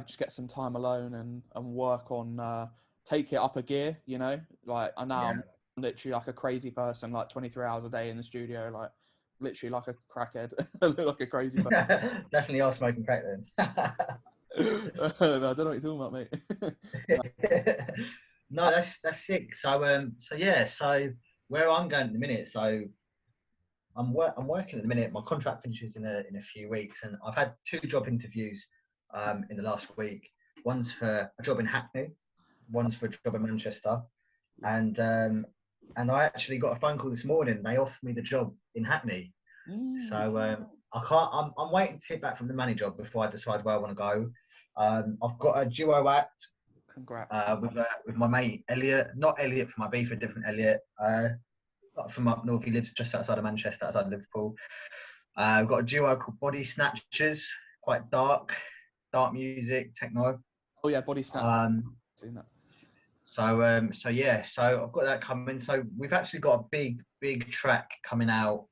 just get some time alone and work on take it up a gear. You know, like I now I'm literally like a crazy person, like 23 hours a day in the studio, like literally like a crackhead, like a crazy person. Definitely are smoking crack then. No, I don't know what you're talking about, mate. No, that's sick. So where I'm going at the minute, so I'm working at the minute. My contract finishes in a few weeks, and I've had 2 job interviews in the last week. One's for a job in Hackney, one's for a job in Manchester, and I actually got a phone call this morning. They offered me the job in Hackney, so I can't. I'm waiting to hear back from the manager job before I decide where I want to go. I've got a duo act Congrats. with my mate Elliot, not Elliot from my beef, a different Elliot. From up north, he lives just outside of Manchester, outside of Liverpool. We've got a duo called Body Snatchers, quite dark music, techno. Oh yeah, body snap. Seen that. So I've got that coming. So we've actually got a big track coming out.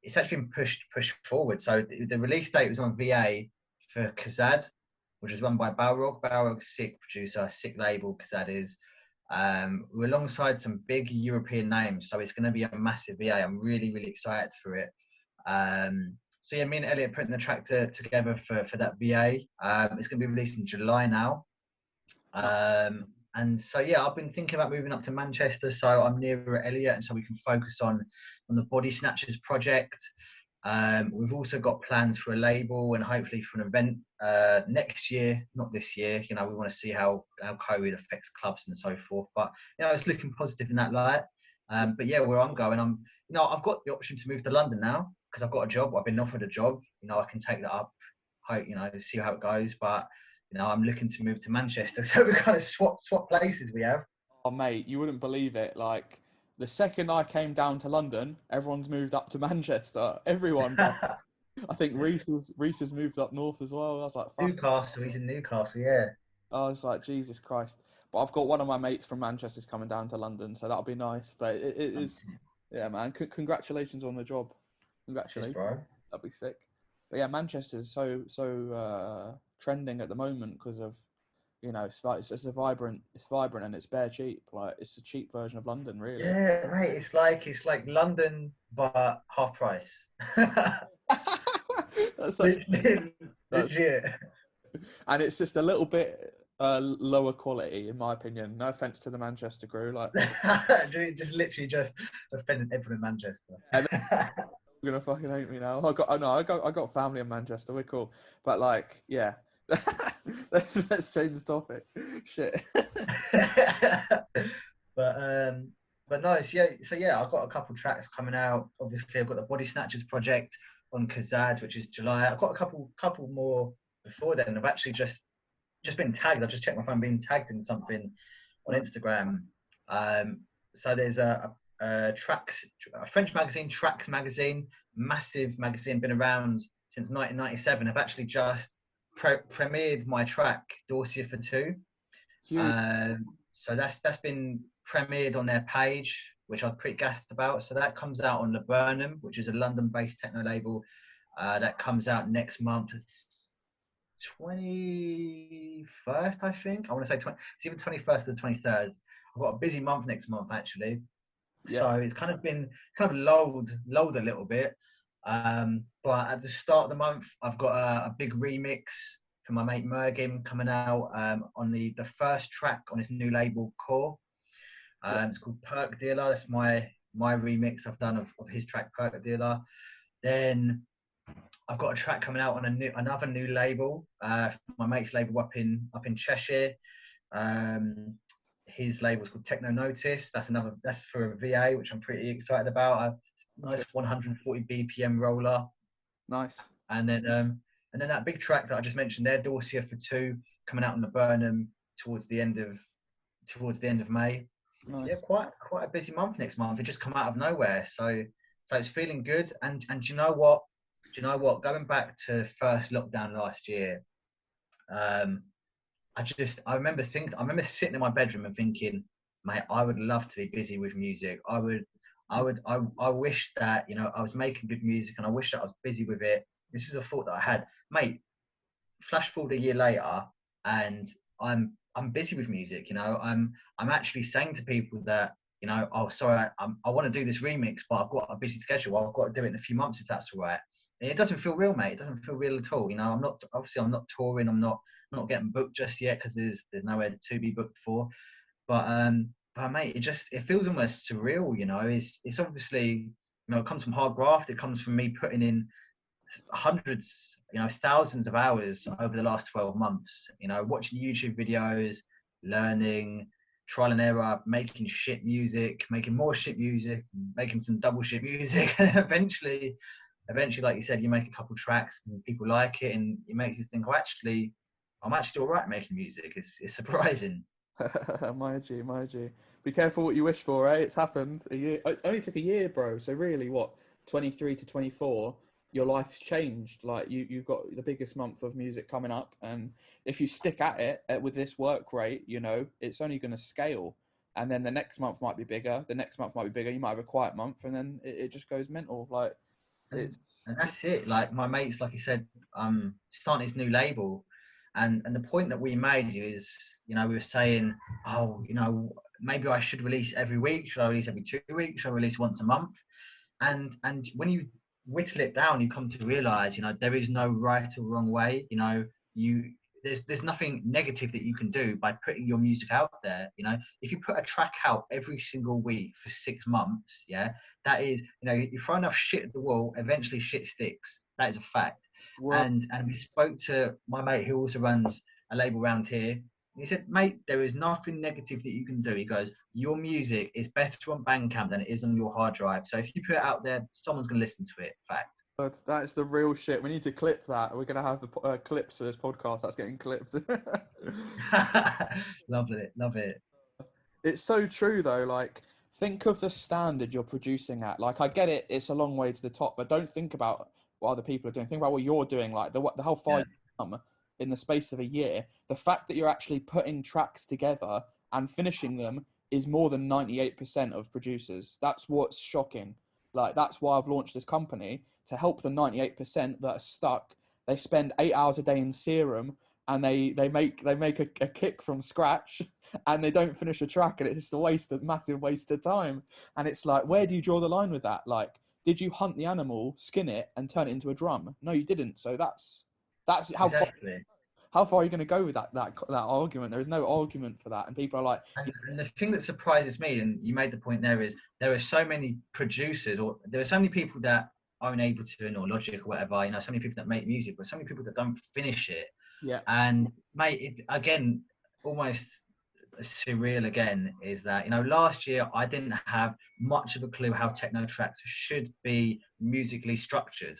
It's actually been pushed forward. So the release date was on VA for Kazad, which is run by Balrog. Balrog's sick producer, sick label. Kazad is. We're alongside some big European names, so it's going to be a massive VA. I'm really excited for it. So yeah, me and Elliot putting the track together for that VA. It's going to be released in July now. And so yeah, I've been thinking about moving up to Manchester, so I'm nearer Elliot, and so we can focus on the Body Snatchers project. We've also got plans for a label and hopefully for an event next year, not this year. You know, we want to see how COVID affects clubs and so forth. But you know, it's looking positive in that light. But yeah, where I'm going, I've got the option to move to London now because I've got a job. I've been offered a job. You know, I can take that up. Hope see how it goes. But you know, I'm looking to move to Manchester, so we kind of swap places. We have. Oh mate, you wouldn't believe it. Like the second I came down to London, everyone's moved up to Manchester. Everyone. I think Reese has moved up north as well. I was like, fuck. Newcastle. He's in Newcastle. Yeah. I was like, Jesus Christ. But I've got one of my mates from Manchester's coming down to London, so that'll be nice. But it is, yeah, man. Congratulations on the job. Congratulations. Cheers, bro. That'd be sick. But yeah, Manchester's so trending at the moment because of, you know, it's vibrant and it's bare cheap. Like it's a cheap version of London, really. Yeah, mate. It's like London, but half price. That's such, Legit. and it's just a little bit lower quality, in my opinion. No offense to the Manchester crew, like just offended everyone in Manchester. You're gonna fucking hate me now. I got family in Manchester. We're cool, but like, yeah. let's change the topic. Shit. but no, so yeah, I've got a couple tracks coming out. Obviously, I've got the Body Snatchers project on Kazad, which is July. I've got a couple more before then. I've actually just been tagged. I've just checked my phone, being tagged in something on Instagram. So there's a French magazine, Trax magazine, massive magazine, been around since 1997. I've actually just premiered my track Dossier for Two. So that's been premiered on their page, which I'm pretty gassed about. So that comes out on Laburnum, which is a London-based techno label. That comes out next month, 21st, I think. I want to say it's either 21st or 23rd. I've got a busy month next month actually. Yeah. So it's kind of lulled a little bit. But at the start of the month, I've got a big remix from my mate Mergim coming out on the first track on his new label Core. Yeah. It's called Perk Dealer. That's my remix I've done of his track Perk Dealer. Then I've got a track coming out on another new label, my mate's label up in Cheshire. His label's called Techno Notice. That's for a VA, which I'm pretty excited about. A nice 140 BPM roller. Nice. And then that big track that I just mentioned there, Dorsia for 2, coming out on the Burnham towards the end of May. Nice. So yeah, quite a busy month next month. It just come out of nowhere. So it's feeling good. And do you know what? Going back to first lockdown last year, I remember sitting in my bedroom and thinking, mate, I would love to be busy with music. I wish that, I was making good music, and I wish that I was busy with it. This is a thought that I had, mate. Flash forward a year later, and I'm busy with music. I'm actually saying to people that, oh, sorry, I want to do this remix, but I've got a busy schedule. I've got to do it in a few months if that's all right. And it doesn't feel real, mate. It doesn't feel real at all. I'm not touring. I'm not getting booked just yet because there's nowhere to be booked for. But mate, it feels almost surreal. It's obviously, it comes from hard graft. It comes from me putting in hundreds, thousands of hours over the last 12 months, watching YouTube videos, learning, trial and error, making shit music, making more shit music, making some double shit music. And eventually, like you said, you make a couple tracks and people like it, and it makes you think, I'm actually all right making music. It's surprising. My G. Be careful what you wish for, eh? It's happened a year. It only took a year, bro. So really, what, 23 to 24? Your life's changed. Like you've got the biggest month of music coming up, and if you stick at it with this work rate, it's only going to scale. And then the next month might be bigger. The next month might be bigger. You might have a quiet month, and then it just goes mental. Like it's and that's it. Like my mates, like you said, starting his new label, and the point that we made is, we were saying, oh, maybe I should release every week. Should I release every 2 weeks? Should I release once a month? And when you whittle it down, you come to realize, there is no right or wrong way. There's nothing negative that you can do by putting your music out there. If you put a track out every single week for 6 months, that is, you throw enough shit at the wall, eventually shit sticks. That is a fact. And we spoke to my mate who also runs a label around here. He said, mate, there is nothing negative that you can do. He goes, your music is better on Bandcamp than it is on your hard drive. So if you put it out there, someone's going to listen to it. Fact. But that's the real shit. We need to clip that. We're going to have the clips for this podcast. That's getting clipped. Love it. It's so true, though. Like, think of the standard you're producing at. Like, I get it. It's a long way to the top, but don't think about what other people are doing. Think about what you're doing. Like, how far you've come in the space of a year. The fact that you're actually putting tracks together and finishing them is more than 98% of producers. That's what's shocking. Like, that's why I've launched this company, to help the 98% that are stuck. They spend 8 hours a day in serum, and they make a kick from scratch, and they don't finish a track, and it's just a massive waste of time. And it's like, where do you draw the line with that? Like, did you hunt the animal, skin it, and turn it into a drum? No, you didn't. So that's how exactly. How far are you going to go with that argument? There is no argument for that. And people are like... And the thing that surprises me, and you made the point there, is there are so many producers, or there are so many people that own Ableton or Logic or whatever, so many people that make music, but so many people that don't finish it. Yeah. And mate, again, almost surreal again, is that, last year I didn't have much of a clue how techno tracks should be musically structured.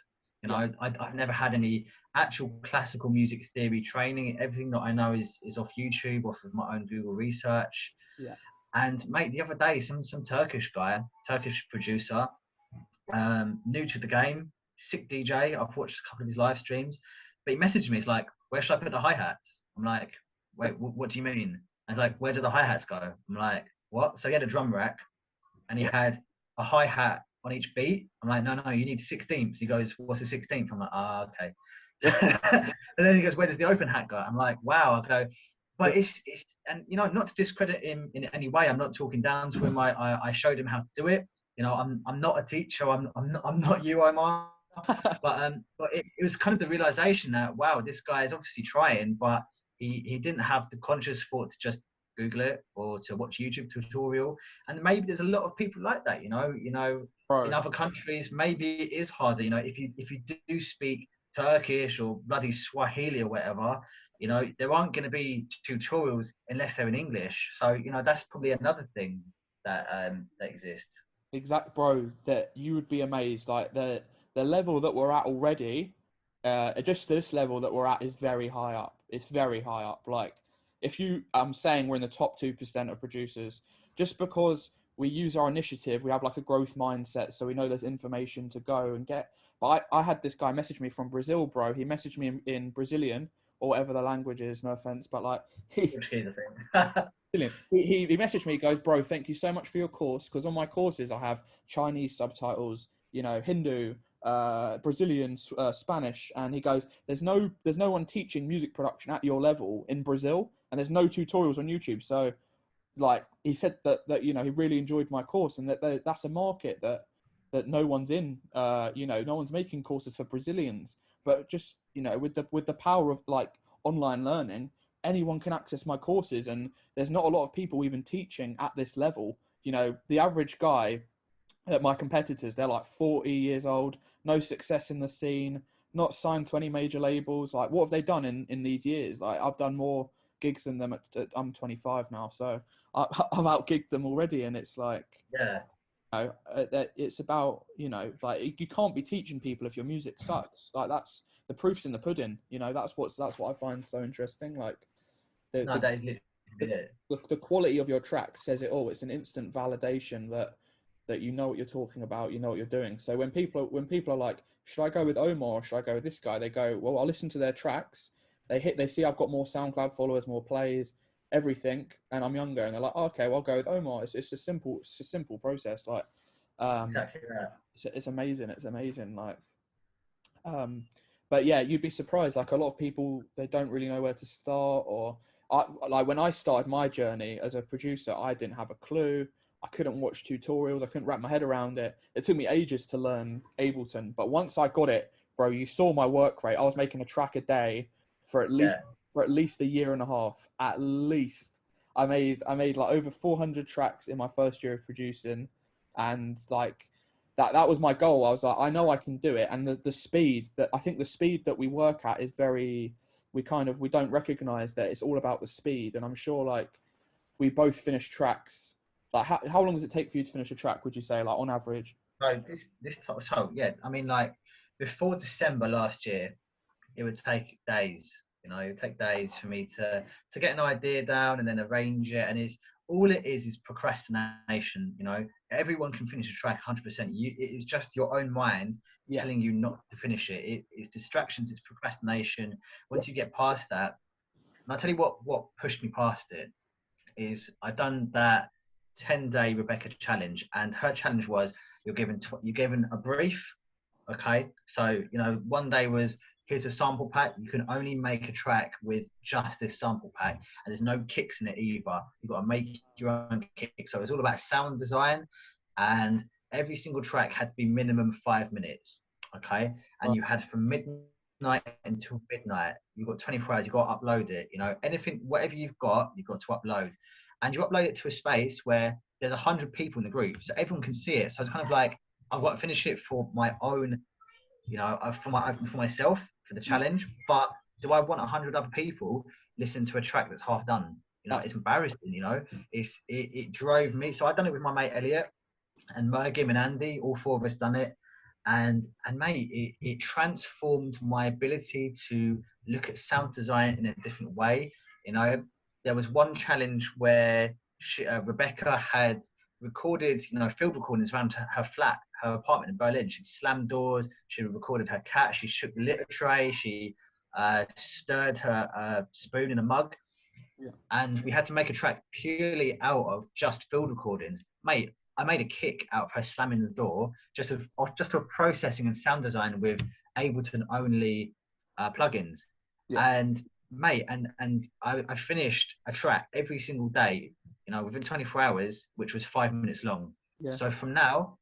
I've never had any actual classical music theory training. Everything that I know is off YouTube, off of my own Google research. Yeah. And mate, the other day, some Turkish producer, new to the game, sick DJ. I've watched a couple of his live streams, but he messaged me. He's like, where should I put the hi-hats? I'm like, wait, what do you mean? I was like, where do the hi-hats go? I'm like, what? So he had a drum rack, and he had a hi-hat on each beat. I'm like, no, you need 16ths. He goes, what's a 16th? I'm like, okay. And then he goes, where does the open hat go? I'm like, wow. I go, but it's and not to discredit him in any way. I'm not talking down to him. I showed him how to do it. I'm not a teacher. I'm not you, Omar. But it was kind of the realization that, wow, this guy is obviously trying, but he didn't have the conscious thought to just Google it or to watch YouTube tutorial. And maybe there's a lot of people like that, in Bro, other countries, maybe it is harder. If you do speak Turkish or bloody Swahili or whatever, there aren't going to be tutorials unless they're in English. So, that's probably another thing that exists. exact bro, that you would be amazed. Like the level that we're at already, just this level that we're at is very high up. It's very high up. Like if you, I'm saying we're in the top 2% of producers, just because we use our initiative, we have like a growth mindset, so we know there's information to go and get. But I had this guy message me from Brazil, bro. He messaged me in Brazilian or whatever the language is. No offense, but like he Which is the thing. brilliant. He messaged me, he goes, bro, thank you so much for your course. Because on my courses, I have Chinese subtitles, Hindu, Brazilian, Spanish. And he goes, there's no one teaching music production at your level in Brazil. And there's no tutorials on YouTube. So, like, he said that he really enjoyed my course and that that's a market that no one's in. No one's making courses for Brazilians. But just, with the power of, like, online learning, anyone can access my courses, and there's not a lot of people even teaching at this level. The average guy at my competitors, they're like 40 years old, no success in the scene, not signed to any major labels. Like, what have they done in these years? Like, I've done more gigs than them. I'm 25 now, so I've outgigged them already, and it's like, Yeah. it's about, like, you can't be teaching people if your music sucks. Like, that's the proof's in the pudding. That's what I find so interesting. Like, the No, the, that is literally the, it. the quality of your track says it all. It's an instant validation that you know what you're talking about, you know what you're doing. So when people are like, should I go with Omar or should I go with this guy? They go, well, I'll listen to their tracks. They see I've got more SoundCloud followers, more plays, everything, and I'm younger, and they're like, oh, okay, well, I'll go with Omar. It's a simple process. Like, um, Exactly that. it's amazing. It's amazing. Like, um, but yeah, you'd be surprised. Like, a lot of people, they don't really know where to start. Or like when I started my journey as a producer, I didn't have a clue. I couldn't watch tutorials. I couldn't wrap my head around it. It took me ages to learn Ableton. But once I got it, bro, you saw my work rate. I was making a track a day for Yeah. at least a year and a half. At least I made like over 400 tracks in my first year of producing, and like that was my goal. I was like, I know I can do it. And the speed that I think the speed that we work at is very, we don't recognize that it's all about the speed. And I'm sure, like, we both finish tracks. Like, how long does it take for you to finish a track, would you say, like, on average? So yeah, I mean, like before December last year, it would take days. It would take days for me to get an idea down and then arrange it. And it is procrastination. Everyone can finish a track 100%. It is just your own mind Yeah. telling you not to finish it. It's distractions. It's procrastination. Yeah. Once you get past that, and I'll tell you what pushed me past it is I done that 10-day Rebecca challenge, and her challenge was you're given a brief. Okay, so one day was, here's a sample pack. You can only make a track with just this sample pack, and there's no kicks in it either. You've got to make your own kicks. So it's all about sound design, and every single track had to be minimum 5 minutes. Okay, and Right. you had from midnight until midnight. You've got 24 hours. You've got to upload it. Anything, whatever you've got to upload, and you upload it to a space where there's 100 people in the group, so everyone can see it. So it's kind of like, I've got to finish it for my own, for myself, for the Yeah. challenge. But do I want 100 other people listen to a track that's half done? That's It's embarrassing. It drove me. So I done it with my mate Elliot and Mergim and Andy. All four of us done it, and mate, it transformed my ability to look at sound design in a different way. There was one challenge where Rebecca had recorded, field recordings around her flat, her apartment in Berlin. She'd slammed doors. She recorded her cat. She shook the litter tray. She stirred her spoon in a mug. yeah. And we had to make a track purely out of just field recordings. Mate, I made a kick out of her slamming the door, just of processing and sound design with Ableton only plugins. Yeah. And mate, and I finished a track every single day, within 24 hours, which was 5 minutes long. Yeah. So from now,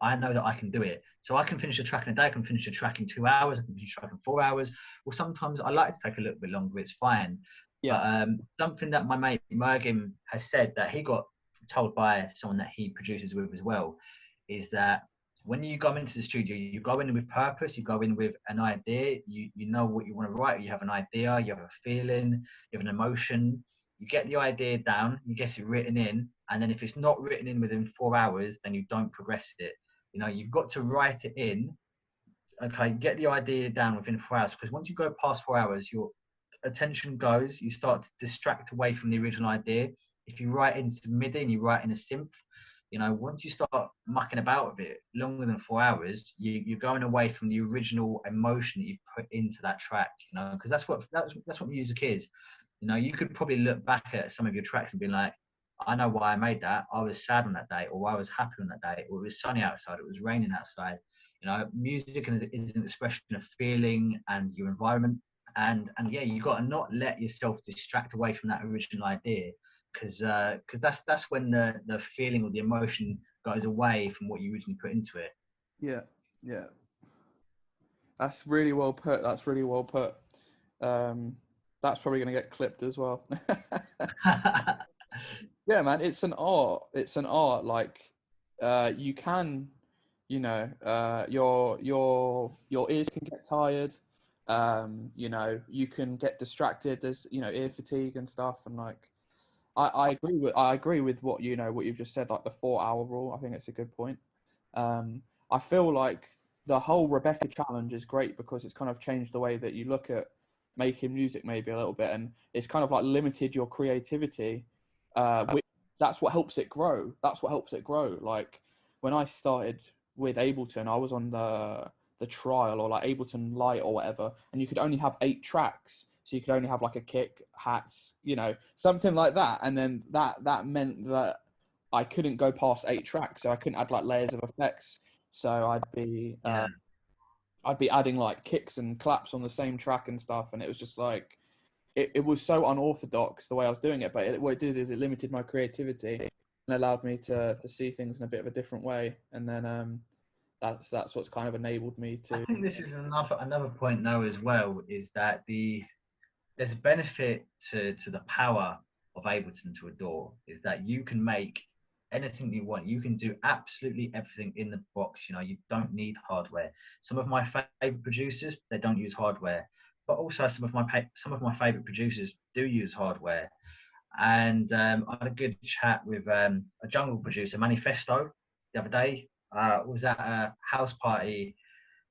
I know that I can do it. So I can finish a track in a day. I can finish a track in 2 hours. I can finish a track in 4 hours. Well, sometimes I like to take a little bit longer. It's fine. Yeah. But something that my mate Mergim has said that he got told by someone that he produces with as well is that when you go into the studio, you go in with purpose, you go in with an idea, you know what you want to write, you have an idea, you have a feeling, you have an emotion, you get the idea down, you get it written in, and then if it's not written in within 4 hours, then you don't progress it. You know, you've got to write it in, okay, get the idea down within 4 hours, because once you go past 4 hours, your attention goes, you start to distract away from the original idea. If you write in MIDI and you write in a synth, you know, once you start mucking about with it longer than 4 hours, you're going away from the original emotion that you put into that track, you know, because that's what music is. You know, you could probably look back at some of your tracks and be like, I know why I made that. I was sad on that day, or I was happy on that day, or it was sunny outside, it was raining outside. You know, music is an expression of feeling and your environment. And yeah, you got to not let yourself distract away from that original idea, because that's when the feeling or the emotion goes away from what you originally put into it. Yeah. Yeah. That's really well put. That's really well put. That's probably going to get clipped as well. Yeah, man, it's an art. It's an art. Like, you can, you know, your ears can get tired. You know, you can get distracted. There's, you know, ear fatigue and stuff. And like, I agree with what what you've just said. Like the 4 hour rule. I think it's a good point. I feel like the whole Rebecca challenge is great because it's kind of changed the way that you look at making music maybe a little bit, and it's kind of like limited your creativity, which that's what helps it grow. That's what helps it grow. Like when I started with Ableton, I was on the trial or like Ableton Lite or whatever, and you could only have 8 tracks. So you could only have like a kick, hats, you know, something like that. And then that meant that I couldn't go past 8 tracks, so I couldn't add like layers of effects. So Yeah. I'd be adding like kicks and claps on the same track and stuff, and it was just like it was so unorthodox the way I was doing it. But what it did is it limited my creativity and allowed me to see things in a bit of a different way. And then that's what's kind of enabled me I to. think this is another point though as well, is that there's a benefit to the power of Ableton to Adore, is that you can make anything you want. You can do absolutely everything in the box. You know, you don't need hardware. Some of my favorite producers, they don't use hardware, but also some of my favorite producers do use hardware. And I had a good chat with a jungle producer, Manifesto, the other day. Was at a house party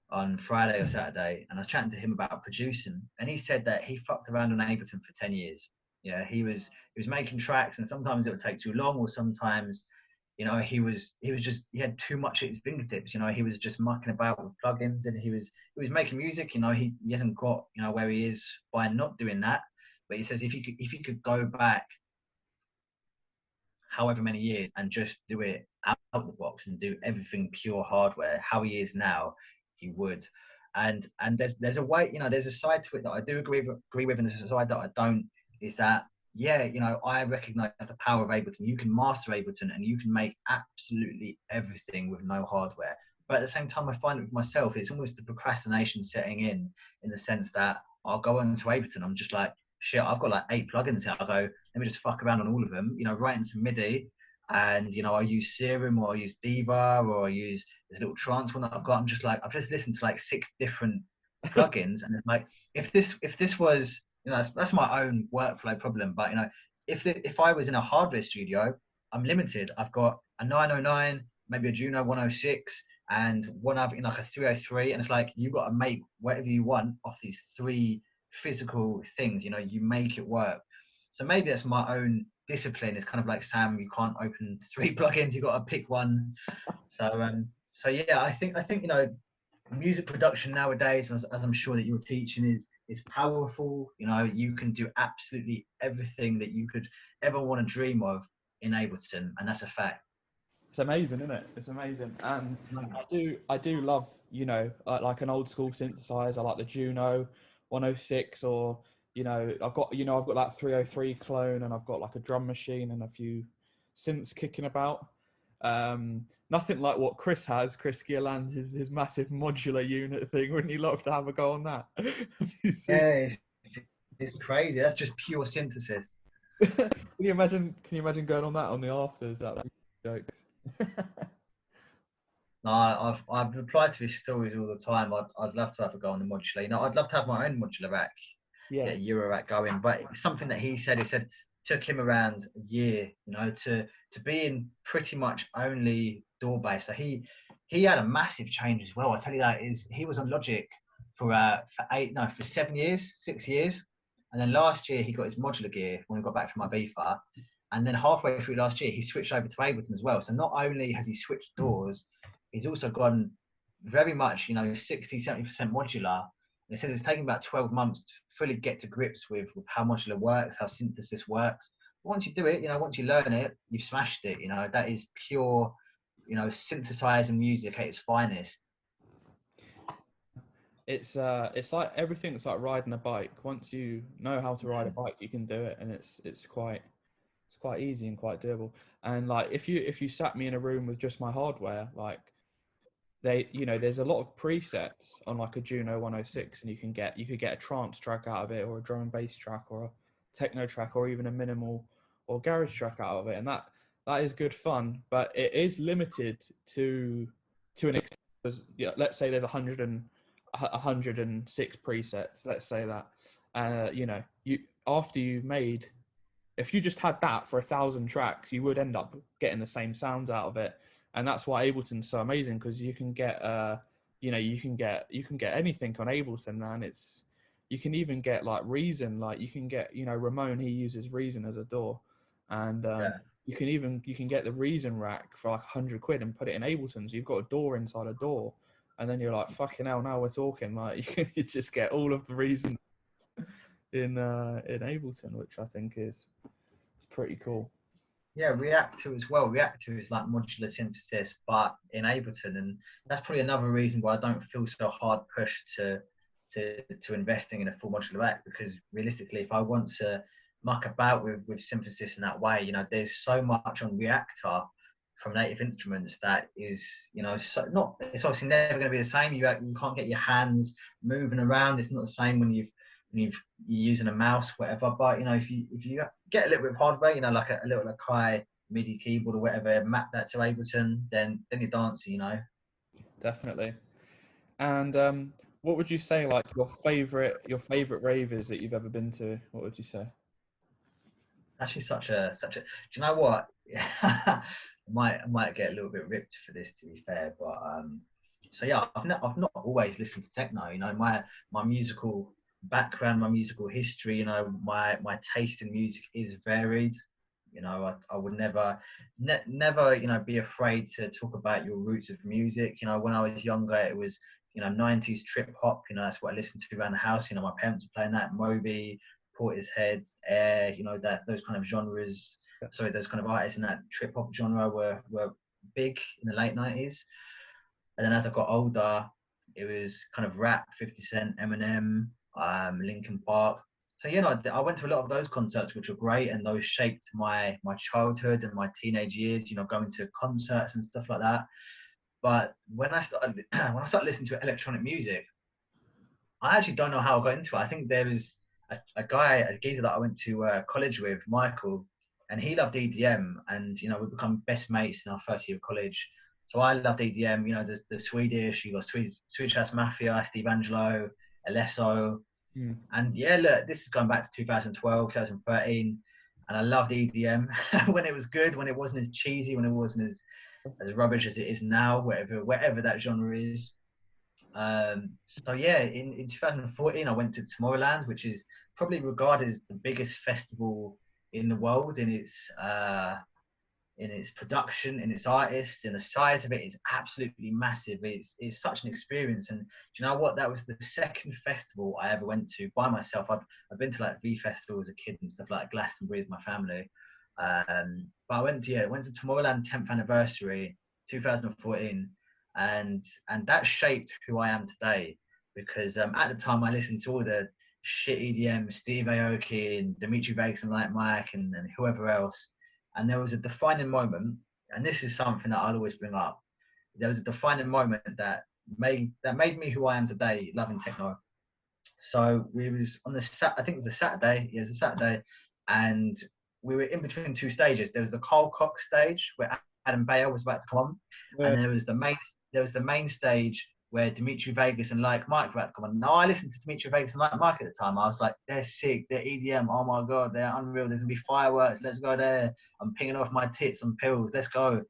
on Friday or Saturday, and I was chatting to him about producing, and he said that he fucked around on Ableton for 10 years. You know, he was making tracks, and sometimes it would take too long, or sometimes, you know, he had too much at his fingertips. You know, he was just mucking about with plugins, and he was making music. You know, he hasn't got, you know, where he is by not doing that. But he says if you could go back however many years and just do it out the box and do everything pure hardware, how he is now, he would. And there's a way, you know, there's a side to it that I do agree with, and there's a side that I don't. Is that, yeah, you know, I recognize the power of Ableton. You can master Ableton and you can make absolutely everything with no hardware. But at the same time, I find it with myself, it's almost the procrastination setting in the sense that I'll go into Ableton, I'm just like, shit, I've got like 8 plugins here. I'll go, let me just fuck around on all of them, you know, writing some MIDI. And, you know, I use Serum, or I use Diva, or I use this little trance one that I've got. I'm just like, I've just listened to like 6 different plugins. And it's like, if this was, you know, that's my own workflow problem. But, you know, if I was in a hardware studio, I'm limited. I've got a 909, maybe a Juno 106, and one other, you know, like a 303. And it's like, you've got to make whatever you want off these 3 physical things. You know, you make it work. So maybe that's my own discipline. It's kind of like, Sam, you can't open 3 plugins, you got to pick one. So yeah, I think, you know, music production nowadays, as I'm sure that you're teaching, is powerful. You know, you can do absolutely everything that you could ever want to dream of in Ableton, and that's a fact. It's amazing, isn't it? It's amazing, and No. I do love, you know, like an old school synthesizer, like the Juno 106, or I've got that 303 clone, and I've got like a drum machine and a few synths kicking about. Nothing like what Chris has. Chris Gilland, his massive modular unit thing. Wouldn't you love to have a go on that? Have you seen? Yeah, it's crazy. That's just pure synthesis. Can you imagine? Can you imagine going on that on the afters? That would be jokes. No, I've replied to his stories all the time. I'd love to have a go on the modular. You know, I'd love to have my own modular rack, Yeah. get a Euro rack going. But something that he said took him around a year, you know, to be in pretty much only door based. So he had a massive change as well. I tell you that is he was on Logic for 7 years, 6 years, and then last year he got his modular gear when we got back from Ibiza, and then halfway through last year he switched over to Ableton as well. So not only has he switched doors, he's also gone very much, you know, 60-70% modular. And he said it's taken about 12 months to fully get to grips with how modular works, how synthesis works. But once you do it, you know, once you learn it, you've smashed it. You know, that is pure, you know, synthesizing music at its finest. It's like everything's like riding a bike. Once you know how to ride a bike, you can do it, and it's quite easy and quite doable. And like if you sat me in a room with just my hardware, like there's a lot of presets on like a Juno 106, and you could get a trance track out of it, or a drum and bass track, or a techno track, or even a minimal or garage track out of it, and that is good fun. But it is limited to an extent. Yeah, let's say there's 106 presets. Let's say that, you after you've made, if you just had that for 1,000 tracks, you would end up getting the same sounds out of it. And that's why Ableton's so amazing, because you can get, you can get anything on Ableton, man. You can even get like Reason, like you can get, Ramon, he uses Reason as a DAW, and Yeah. you can get the Reason rack for like 100 quid and put it in Ableton. So you've got a DAW inside a DAW, and then you're like, fucking hell, now we're talking. Like you just get all of the Reason in Ableton, which I think is pretty cool. Yeah, React to as well. React to is like modular synthesis, but in Ableton, and that's probably another reason why I don't feel so hard pushed to investing in a full modular rack, because realistically, if I want to muck about with synthesis in that way, you know, there's so much on Reactor from Native Instruments that is, you know, it's obviously never going to be the same. You can't get your hands moving around. It's not the same when you're using a mouse, whatever. But you know, if you get a little bit of hardware, you know, like a little Akai MIDI keyboard or whatever, map that to Ableton, then you're dancing, you know. Definitely. And what would you say, like your favorite ravers that you've ever been to? What would you say? Actually, such a. Do you know what? I might get a little bit ripped for this, to be fair, but so yeah, I've not always listened to techno. You know, my musical background, my musical history, you know, my taste in music is varied. You know, I would never, you know, be afraid to talk about your roots of music. You know, when I was younger, it was, you know, 90s trip hop. You know, that's what I listened to around the house. You know, my parents were playing that, Moby, Portishead, Air. You know, those kind of genres. Sorry, those kind of artists in that trip hop genre were big in the late 90s. And then as I got older, it was kind of rap, 50 Cent, Eminem, Linkin Park. So, you know, I went to a lot of those concerts, which were great, and those shaped my childhood and my teenage years, you know, going to concerts and stuff like that. But when I started listening to electronic music, I actually don't know how I got into it. I think there was a geezer that I went to college with, Michael, and he loved EDM, and you know, we become best mates in our first year of college. So I loved EDM. You know, there's the Swedish, you got Swedish House Mafia, Steve Angelo, Alesso, and yeah, look, this is going back to 2012, 2013, and I loved EDM when it was good, when it wasn't as cheesy, when it wasn't as rubbish as it is now, whatever that genre is. So yeah, in 2014, I went to Tomorrowland, which is probably regarded as the biggest festival in the world in its production, in its artists, and the size of it is absolutely massive. It's such an experience. And do you know what? That was the second festival I ever went to by myself. I've been to like V Festival as a kid and stuff, like Glastonbury with my family. But I went to Tomorrowland 10th anniversary, 2014, and that shaped who I am today. Because at the time I listened to all the shit EDM, Steve Aoki and Dimitri Vegas and Like Mike and whoever else. And there was a defining moment and this is something that I'll always bring up. There was a defining moment that made me who I am today, loving techno. So we was on I think it was a Saturday. Yeah, it was a Saturday, and we were in between two stages. There was the Carl Cox stage where Adam Bayer was about to come on, and there was the main stage where Dimitri Vegas and Like Mike were about to come on. Now I listened to Dimitri Vegas and Like Mike at the time. I was like, they're sick, they're EDM. Oh my god, they're unreal. There's gonna be fireworks. Let's go there. I'm pinging off my tits on pills. Let's go.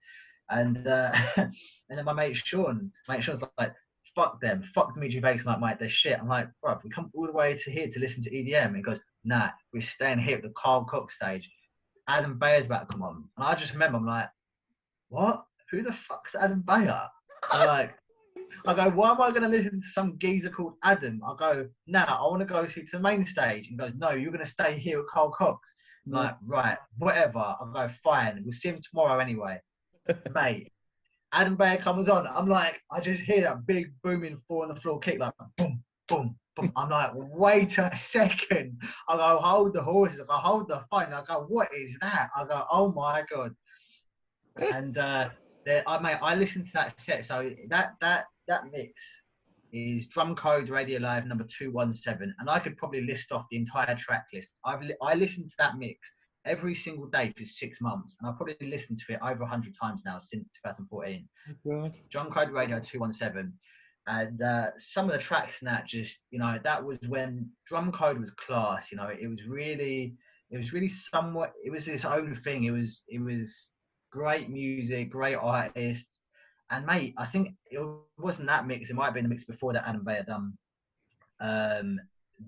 And and then Sean's like, fuck them, fuck Dimitri Vegas, like, mate, they're shit. I'm like, bro, we come all the way to here to listen to EDM. And he goes, nah, we're staying here at the Carl Cox stage. Adam Bayer's about to come on. And I just remember, I'm like, what? Who the fuck's Adam Bayer? I go, why am I going to listen to some geezer called Adam? I go, nah, I want to go see to the main stage. And he goes, no, you're going to stay here at Carl Cox. I'm like, right, whatever. I go, fine, we'll see him tomorrow anyway. Mate, Adam Bayer comes on. I'm like, I just hear that big booming four on the floor kick, like boom, boom, boom. I'm like, wait a second. I go, hold the horses. I go, hold the phone. I go, what is that? I go, oh my god. And I listened to that set. So that mix is Drum Code Radio Live number 217, and I could probably list off the entire track list. I listened to that mix every single day for 6 months, and I've probably listened to it over 100 times now since 2014. Drum Code Radio 217, and some of the tracks in that, just, you know, that was when Drum Code was class. You know, it was really somewhat, it was its own thing. It was great music, great artists. And mate, I think it wasn't that mix. It might have been the mix before that Adam Bayer done.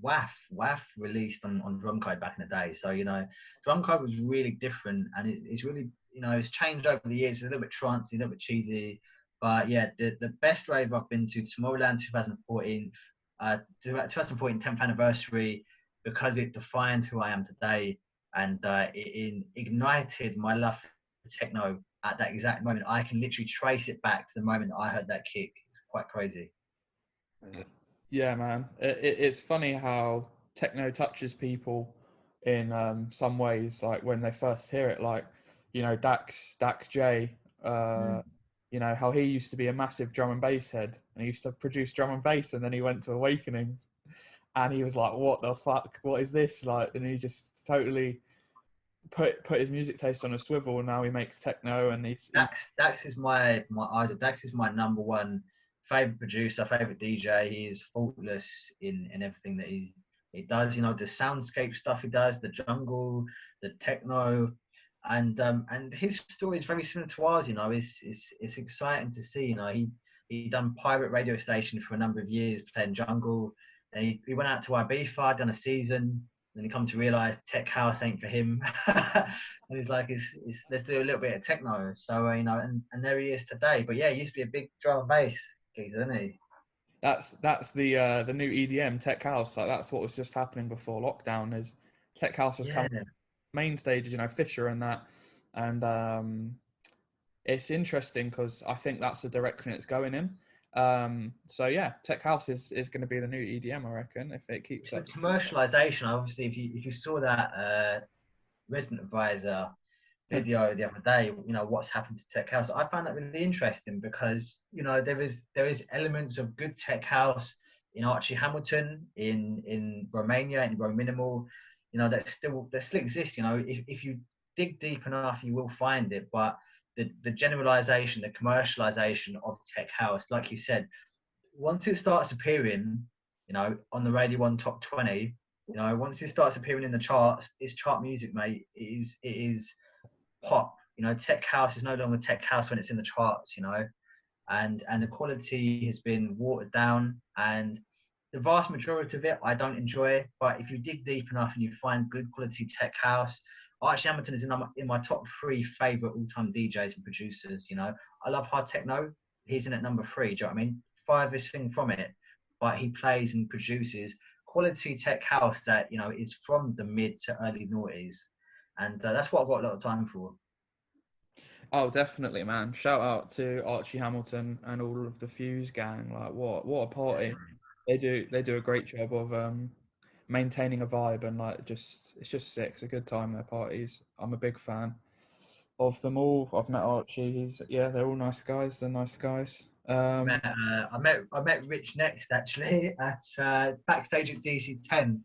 WAF released on Drum Code back in the day. So, you know, Drum Code was really different, and it's really, you know, it's changed over the years. It's a little bit trancey, a little bit cheesy. But yeah, the best rave I've been to, Tomorrowland 2014, 2014 10th anniversary, because it defined who I am today, and it ignited my love for techno at that exact moment. I can literally trace it back to the moment that I heard that kick. It's quite crazy. Yeah, man. It's funny how techno touches people in some ways. Like when they first hear it, like, you know, Dax J. You know how he used to be a massive drum and bass head, and he used to produce drum and bass, and then he went to Awakenings, and he was like, "What the fuck? What is this?" Like, and he just totally put his music taste on a swivel, and now he makes techno. And Dax is my idol. Dax is my number one favorite producer, favorite DJ. He is faultless in everything that he does. You know, the soundscape stuff he does, the jungle, the techno, and his story is very similar to ours. You know, it's exciting to see. You know, he done pirate radio station for a number of years playing jungle, and he went out to Ibiza, done a season. Then he come to realise tech house ain't for him, and he's like, let's do a little bit of techno. So you know, and there he is today. But yeah, he used to be a big drum and bass geezer, isn't he? That's the new EDM tech house. Like that's what was just happening before lockdown. Is tech house was coming main stages, you know, Fisher and that, and it's interesting because I think that's the direction it's going in. So yeah, tech house is going to be the new EDM, I reckon, if it keeps The up. commercialization, obviously, if you saw that Resident Advisor video the other day, you know, what's happened to tech house, I found that really interesting because, you know, there is elements of good tech house in Archie Hamilton, in Romania, in Rominimal, you know, that still exists. You know, if you dig deep enough, you will find it. But the generalization, the commercialization of tech house, like you said, once it starts appearing, you know, on the Radio 1 Top 20, you know, once it starts appearing in the charts, it's chart music, mate. It is pop. You know, tech house is no longer tech house when it's in the charts, you know, and the quality has been watered down, and the vast majority of it I don't enjoy. But if you dig deep enough and you find good quality tech house, Archie Hamilton is in my top 3 favorite all-time DJs and producers. You know, I love hard techno. He's in at number 3. Do you know what I mean? Farthest thing from it, but he plays and produces quality tech house that, you know, is from the mid to early noughties, and that's what I've got a lot of time for. Oh, definitely, man! Shout out to Archie Hamilton and all of the Fuse gang. Like, what a party! They do a great job of maintaining a vibe, and like it's just sick. It's a good time, their parties. I'm a big fan of them all, I've met Archie. They're all nice guys. They're nice guys. I met Rich next actually at backstage at DC10,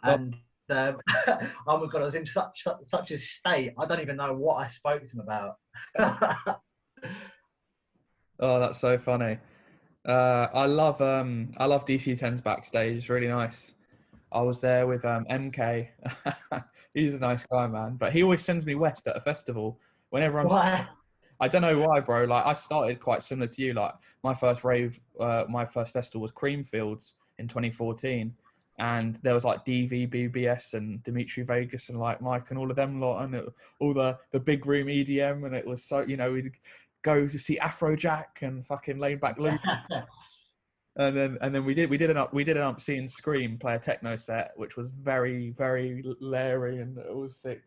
Oh, and oh my god, I was in such a state. I don't even know what I spoke to him about. oh, that's so funny. I love DC10's backstage. It's really nice. I was there with MK. He's a nice guy, man. But he always sends me west at a festival. Whenever I'm, Why? I don't know why, bro. Like I started quite similar to you. Like my first festival was Creamfields in 2014, and there was like DV, BBS, and Dimitri Vegas, and like Mike, and all of them lot, and all the big room EDM, and it was so we'd go to see Afrojack and fucking Laid Back Luke. And then we did an up seeing Scream play a techno set, which was very very Larry, and it was sick.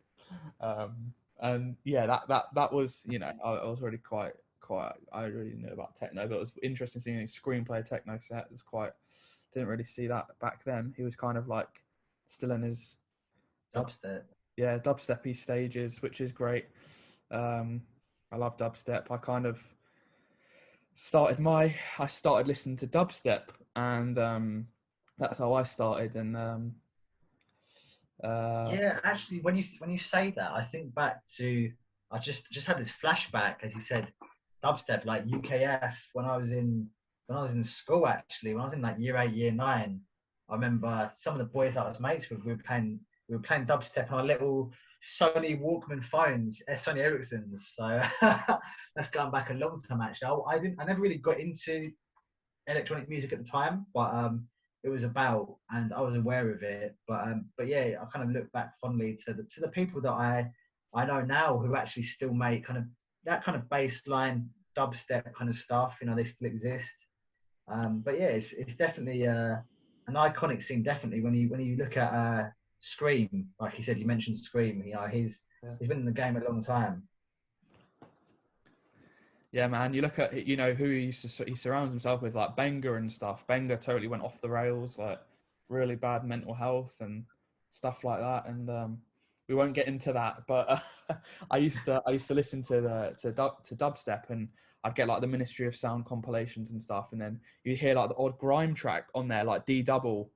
And yeah, that was I was really quite I really knew about techno, but it was interesting seeing Scream play a techno set. It was quite didn't really see that back then. He was kind of like still in his Dubstep. dubsteppy stages, which is great. I love dubstep. I started listening to dubstep, and that's how I started. And Yeah, actually, when you say that, I think back to I just had this flashback, as you said, dubstep like UKF when I was in school. Actually, when I was in like year 8, year 9, I remember some of the boys that I was mates with. We were playing dubstep on our little Sony Walkman phones, Sony Ericssons. So that's going back a long time. Actually, I never really got into electronic music at the time, but it was about, and I was aware of it. But yeah, I kind of look back fondly to the people that I know now who actually still make kind of that kind of baseline dubstep kind of stuff. They still exist. But yeah, it's definitely an iconic scene. Definitely when you look at Scream, like you said, you mentioned Scream. yeah. He's been in the game a long time. Yeah, man. You look at who he surrounds himself with, like Benga and stuff. Benga totally went off the rails, like really bad mental health and stuff like that. And we won't get into that, but I used to listen to dubstep, and I'd get like the Ministry of Sound compilations and stuff, and then you'd hear like the odd grime track on there, like D double.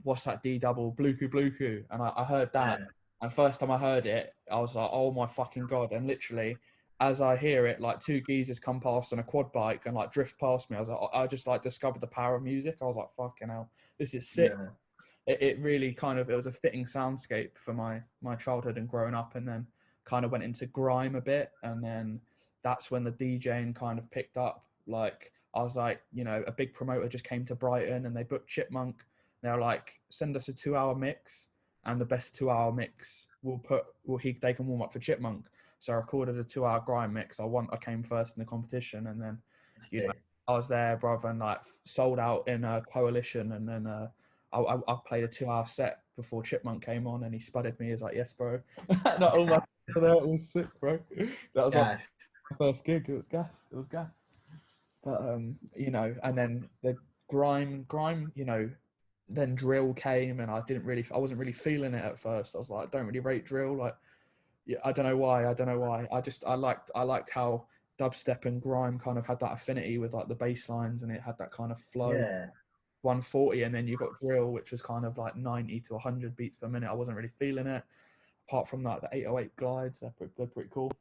What's that D double? Bluku Bluku, and I heard that. Yeah, And first time I heard it, I was like, "Oh my fucking god!" And literally, as I hear it, like two geezers come past on a quad bike and like drift past me. I just like discovered the power of music. I was like, fucking hell, this is sick. yeah, It really it was a fitting soundscape for my childhood and growing up, and then kind of went into grime a bit, and then that's when the DJing kind of picked up. Like I was like, a big promoter just came to Brighton and they booked Chipmunk. They were like, send us a 2-hour mix, and the best 2-hour mix they can warm up for Chipmunk. So I recorded a 2-hour grime mix. I came first in the competition, and then, that's it. I was there, brother, and like sold out in a coalition. And then I played a 2-hour set before Chipmunk came on, and he spudded me. He's like, "Yes, bro." Not all my there. It was sick, bro. That was like Yeah, my first gig. It was gas. It was gas. But and then the grime, then drill came, and I wasn't really feeling it at first. I was like, I don't really rate drill. Like, yeah, I don't know why. I liked how dubstep and grime kind of had that affinity with like the bass lines, and it had that kind of flow. yeah. 140, and then you got drill, which was kind of like 90 to 100 beats per minute. I wasn't really feeling it. Apart from that, the 808 glides, they're pretty cool.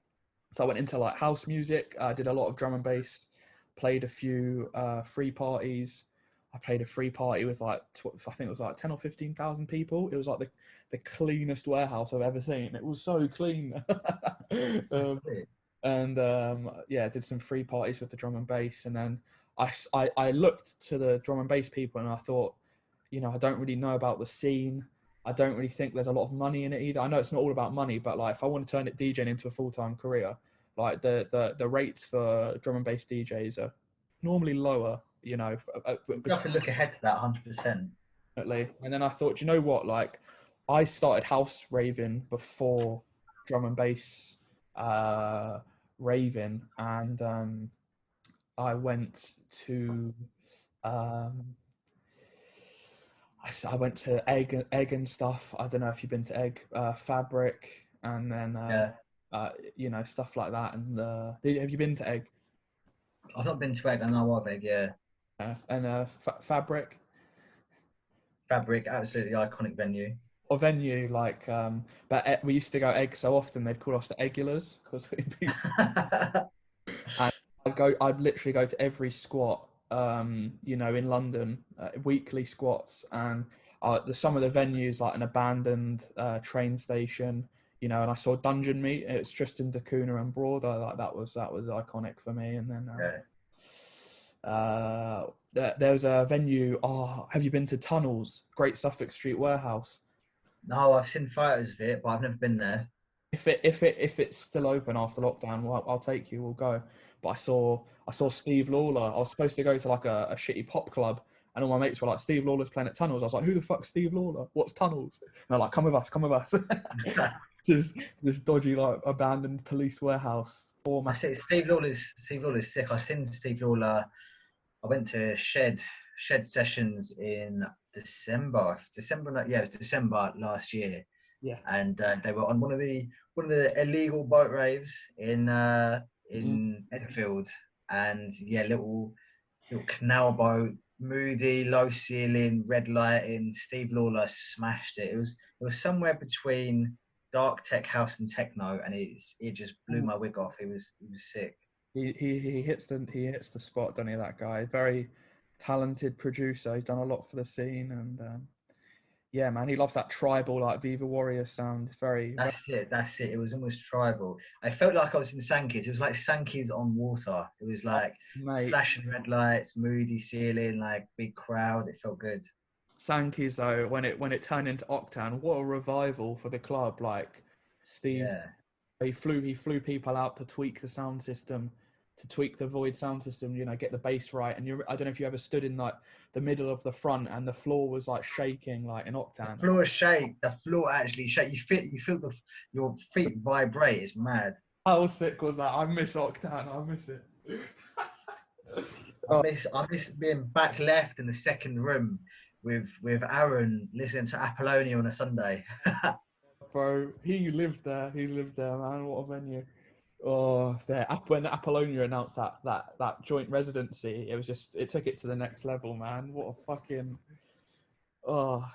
So I went into like house music. I did a lot of drum and bass. Played a few free parties. I played a free party with like I think it was like 10 or 15,000 people. It was like the cleanest warehouse I've ever seen. It was so clean. That's um, it. and yeah, did some free parties with the drum and bass, and then I looked to the drum and bass people, and I thought, I don't really know about the scene. I don't really think there's a lot of money in it either. I know it's not all about money, but like if I want to turn it DJing into a full-time career, like the rates for drum and bass DJs are normally lower, You have to look ahead to that 100%. definitely. And then I thought, you know what? Like, I started house raving before drum and bass raving, and I went to um, I went to Egg and stuff. I don't know if you've been to Egg, Fabric, and then Yeah. you know, stuff like that. And have you been to Egg? I've not been to Egg. I know of Egg, yeah. And Fabric? Fabric, absolutely iconic venue. Or venue, like, but we used to go Egg so often they'd call us the Egoless because we'd be. And I'd literally go to every squat, you know, in London, weekly squats, and some of the venues like an abandoned train station, you know, and I saw Dungeon Meat. It's Tristan da Cunha and Broader, like that was iconic for me. And then Yeah. there's a venue. Oh, have you been to Tunnels? Great Suffolk Street Warehouse. No, I've seen photos of it, but I've never been there. If it's still open after lockdown, well, I'll take you. We'll go. But I saw Steve Lawler. I was supposed to go to like a shitty pop club, and all my mates were like, "Steve Lawler's playing at Tunnels." I was like, "Who the fuck's Steve Lawler? What's Tunnels?" And they're like, "Come with us, come with us." Just this dodgy like abandoned police warehouse. I see Steve Lawler's sick. I've seen Steve Lawler. I went to Shed sessions in December. Yeah, it was December last year, Yeah. and they were on one of the illegal boat raves Mm. in Enfield, and yeah, little canal boat, moody, low ceiling, red lighting. Steve Lawler smashed it. It was somewhere between dark tech house and techno, and it just blew my wig off. He was sick. He hits the spot, doesn't he? That guy, very talented producer. He's done a lot for the scene, and yeah, man, he loves that tribal like Viva Warrior sound. It's very, very That's it. It was almost tribal. I felt like I was in Sankey's. It was like Sankey's on water. It was like mate. flashing red lights, moody ceiling, like big crowd. It felt good. Sankey's though, when it turned into Octane, what a revival for the club! Like Steve, Yeah. he flew people out to tweak the sound system, to tweak the Void sound system. You know, get the bass right. And I don't know if you ever stood in like the middle of the front and the floor was like shaking, like in The Octane. floor shake. The floor actually shake. You feel your feet vibrate. It's mad. How sick was that? I miss Octane. I miss it. I miss being back left in the second room with Aaron listening to Apollonia on a Sunday. Bro, he lived there. He lived there, man. What a venue. Oh, there. When Apollonia announced that joint residency, it took it to the next level, man. What a fucking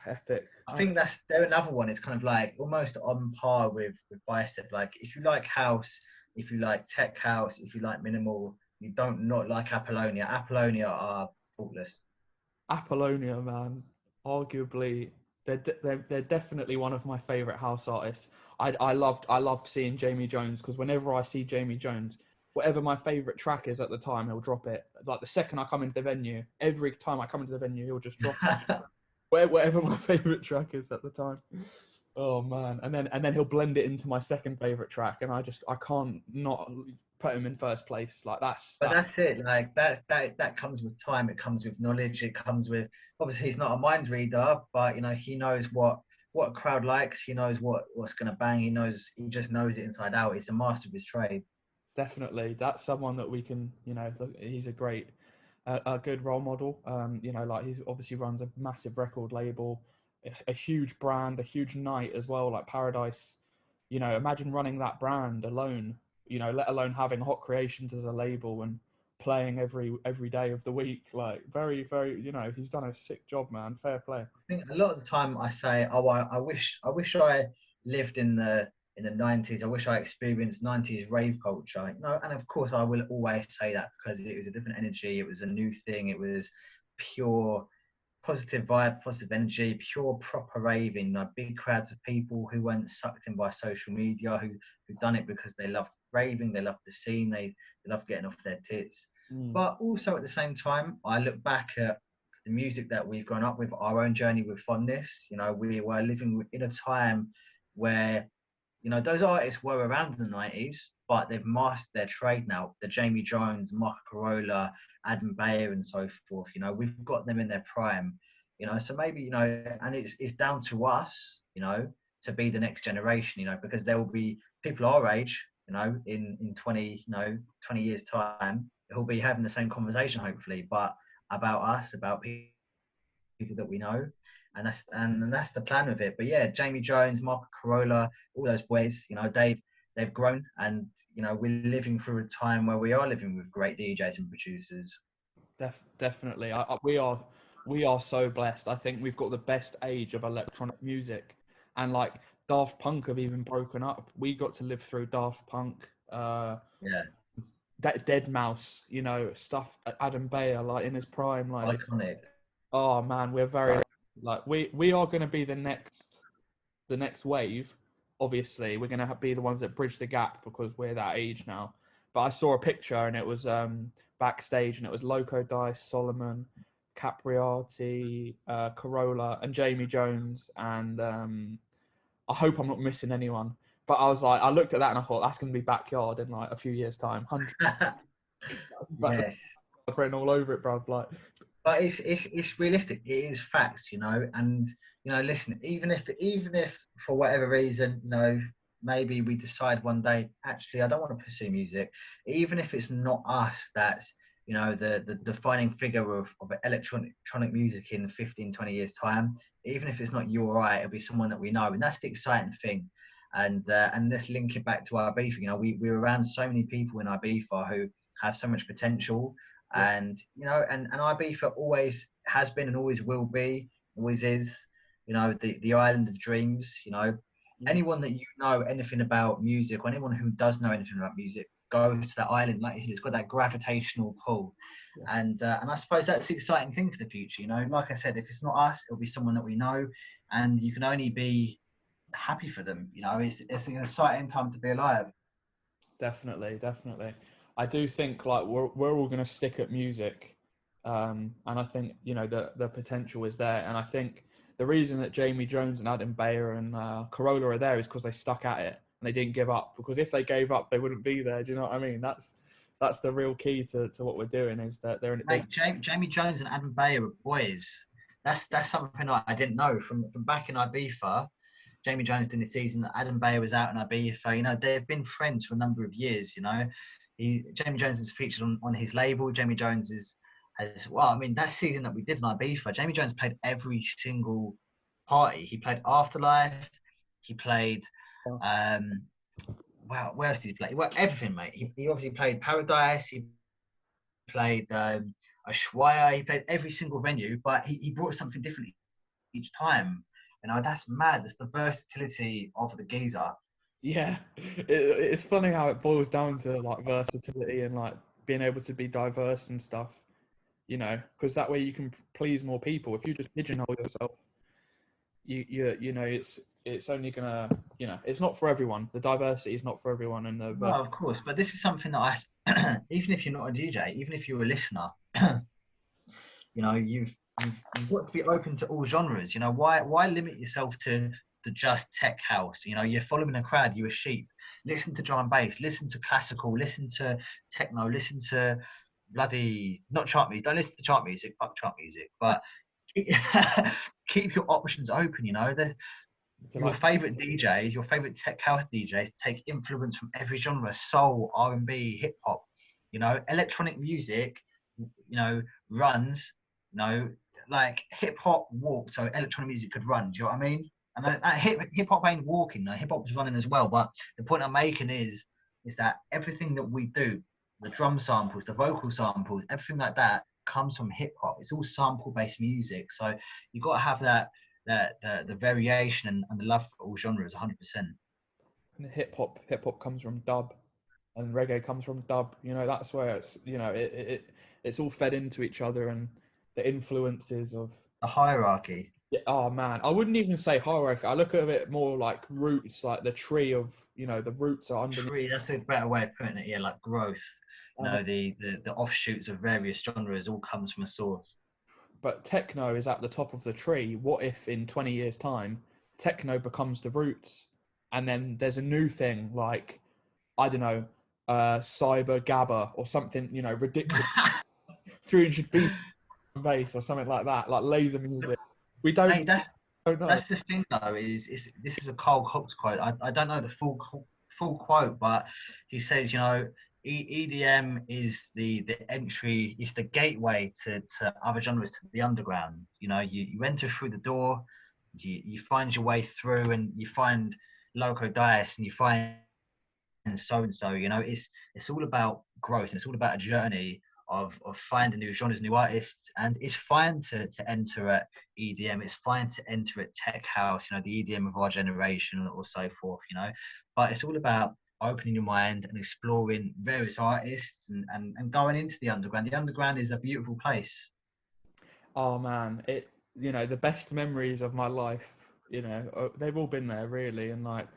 epic. I think they're another one. It's kind of like almost on par with Bicep. Like if you like house, if you like tech house, if you like minimal, you don't not like Apollonia. Apollonia are faultless. Apollonia, man. Arguably, they're definitely one of my favorite house artists. I love seeing Jamie Jones because whenever I see Jamie Jones, whatever my favorite track is at the time, he'll drop it. Like the second I come into the venue, every time I come into the venue, he'll just drop whatever my favorite track is at the time. Oh man, and then he'll blend it into my second favorite track, and I can't not put him in first place. Like But that's it. Like that comes with time. It comes with knowledge. It comes with obviously he's not a mind reader, but he knows what a crowd likes. He knows what's gonna bang. He just knows it inside out. He's a master of his trade. definitely that's someone that we can look, he's a good role model. Like he's obviously runs a massive record label, a huge brand, a huge night as well, like Paradise. Imagine running that brand alone, let alone having Hot Creations as a label and playing every day of the week. Like very, very, he's done a sick job, man. Fair play. I think a lot of the time I say, oh, I wish I lived in the 90s. I wish I experienced 90s rave culture. And of course I will always say that because it was a different energy. It was a new thing. It was pure positive vibe, positive energy, pure proper raving. Like big crowds of people who weren't sucked in by social media, who've done it because they loved raving, they loved the scene, they loved getting off their tits. Mm. But also at the same time, I look back at the music that we've grown up with, our own journey with fondness. We were living in a time where, those artists were around in the 90s, but they've mastered their trade now. The Jamie Jones, Marco Carola, Adam Bayer, and so forth. We've got them in their prime. So maybe, and it's down to us, to be the next generation, because there will be people our age, in 20 years time, who'll be having the same conversation, hopefully, but about us, about people that we know. And that's the plan with it. But yeah, Jamie Jones, Marco Carola, all those boys, they've grown, and we're living through a time where we are living with great DJs and producers. Definitely. We are so blessed. I think we've got the best age of electronic music, and like Daft Punk have even broken up. We got to live through Daft Punk, Yeah, that Dead Mouse, stuff. Adam Bayer, like in his prime, like iconic. oh man, we're very like we are going to be the next wave. Obviously, we're going to be the ones that bridge the gap because we're that age now. But I saw a picture and it was backstage, and it was Loco Dice, Solomon, Capriati, Corolla, and Jamie Jones. And I hope I'm not missing anyone. But I was like, I looked at that and I thought that's going to be backyard in like a few years' time. 100. That's Yes. written all over it, bruv. Like, But it's realistic. It is facts, and listen, even if for whatever reason, maybe we decide one day, actually, I don't want to pursue music, even if it's not us that's the defining figure of electronic music in 15, 20 years time, even if it's not you or I, it'll be someone that we know, and that's the exciting thing. And let's link it back to Ibiza. We're around so many people in Ibiza who have so much potential, yeah, and and Ibiza always has been and always will be, always is, the island of dreams. yeah, Anyone that anything about music, or anyone who does know anything about music, goes to that island. Like, it's got that gravitational pull, yeah. and I suppose that's the exciting thing for the future. Like I said, if it's not us, it'll be someone that we know, and you can only be happy for them. It's an exciting time to be alive. Definitely, definitely. I do think like we're all going to stick at music, and I think the potential is there. And I think the reason that Jamie Jones and Adam Bayer and Corolla are there is because they stuck at it and they didn't give up. Because if they gave up, they wouldn't be there. Do you know what I mean? That's the real key to what we're doing, is that they're Mate, Jamie Jones and Adam Bayer are boys. That's something I didn't know from back in Ibiza. Jamie Jones did the season. Adam Bayer was out in Ibiza. They've been friends for a number of years. Jamie Jones is featured on his label. Jamie Jones has well, I mean, that season that we did in Ibiza, Jamie Jones played every single party. He played Afterlife. He played wow, where else did he play? Well, everything, mate. He obviously played Paradise. He played Ushuaia. He played every single venue, but he brought something different each time. That's mad. That's the versatility of the geezer. yeah. It's funny how it boils down to like versatility and like being able to be diverse and stuff. Because that way you can please more people. If you just pigeonhole yourself, it's only gonna, it's not for everyone. The diversity is not for everyone, and No, of course, but this is something that even if you're not a DJ, even if you're a listener, you've got to be open to all genres. Why limit yourself to just tech house? You're following a crowd, you're a sheep. Listen to drum and bass, listen to classical, listen to techno, listen to bloody not chart music. Don't listen to chart music, fuck chart music. But keep your options open. There's your like, favorite DJs, your favorite tech house DJs take influence from every genre: soul, R&B, hip hop. Electronic music, runs. Like hip hop walked, so electronic music could run. Do you know what I mean? And that hip hop ain't walking. Hip hop's running as well. But the point I'm making is that everything that we do, the drum samples, the vocal samples, everything like that comes from hip hop. It's all sample based music. So you've got to have the variation and the love for all genres 100%. hip hop comes from dub, and reggae comes from dub. That's where it's all fed into each other, and the influences of. The hierarchy. Yeah, oh man, I wouldn't even say hierarchy. I look at it more like roots, like the tree of, the roots are underneath. Tree, that's a better way of putting it. Yeah, like growth. And The offshoots of various genres all comes from a source. but techno is at the top of the tree. What if in 20 years' time, techno becomes the roots, and then there's a new thing like, I don't know, cyber gabba or something, ridiculous, 300 beats on bass or something like that, like laser music. We Hey, don't know. that's the thing though. Is this is a Carl Cox quote? I don't know the full quote, but he says, EDM is the entry, it's the gateway to other genres, to the underground. You enter through the door, you find your way through, and you find Loco Dice, and you find so and so. You know, it's all about growth, and it's all about a journey of finding new genres, new artists. And it's fine to enter at EDM. It's fine to enter at tech house. You know, the EDM of our generation, or so forth. You know, but it's all about opening your mind and exploring various artists, and going into the underground. The underground is a beautiful place. Oh man, the best memories of my life, they've all been there really. And like,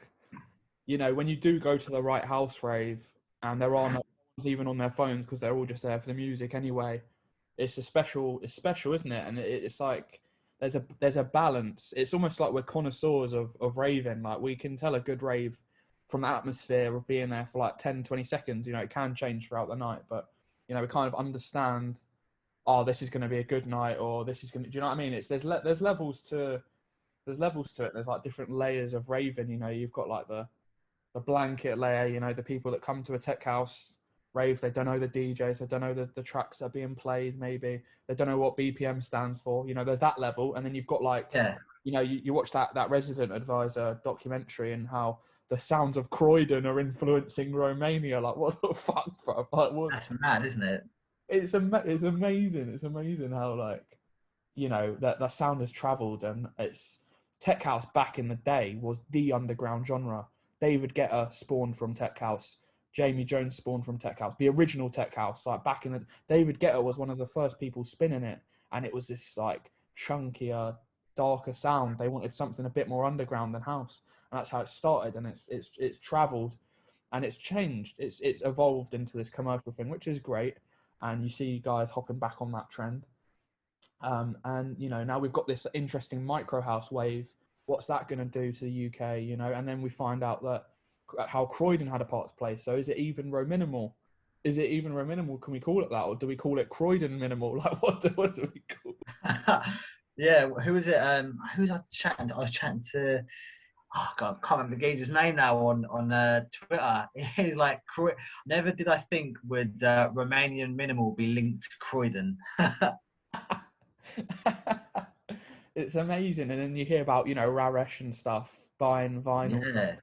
when you do go to the right house rave and there are no one's even on their phones because they're all just there for the music anyway, it's special, isn't it? And it's like there's a balance. It's almost like we're connoisseurs of raving. Like we can tell a good rave from the atmosphere of being there for like 10, 20 seconds. It can change throughout the night, but we kind of understand, oh, this is going to be a good night, or this is going to, do you know what I mean? There's levels to it. There's like different layers of raving. You've got like the blanket layer, the people that come to a tech house rave, they don't know the DJs, they don't know the tracks that are being played, maybe they don't know what BPM stands for. There's that level. And then you've got like, Yeah, you watch that Resident Advisor documentary and how the sounds of Croydon are influencing Romania. Like, what the fuck, bro? Like, that's mad, isn't it? it's amazing. It's amazing how, like, that sound has traveled. And it's tech house back in the day was the underground genre. David Guetta spawned from tech house. Jamie Jones spawned from tech house. The original tech house, like back in the David Guetta was one of the first people spinning it, and it was this like chunkier, darker sound. They wanted something a bit more underground than house, and that's how it started. And it's traveled, and it's changed. It's evolved into this commercial thing, which is great. And you see guys hopping back on that trend. And now we've got this interesting micro house wave. What's that going to do to the UK? And then we find out that how Croydon had a part to play. So is it even minimal? Is it even minimal? Can we call it that, or do we call it Croydon minimal? Like, what do we call it? Yeah, who was it? Who was I chatting to? I was chatting to, oh god, I can't remember the geezer's name now on Twitter. He's like, never did I think would Romanian minimal be linked to Croydon. It's amazing. And then you hear about Raresh and stuff buying vinyl Yeah,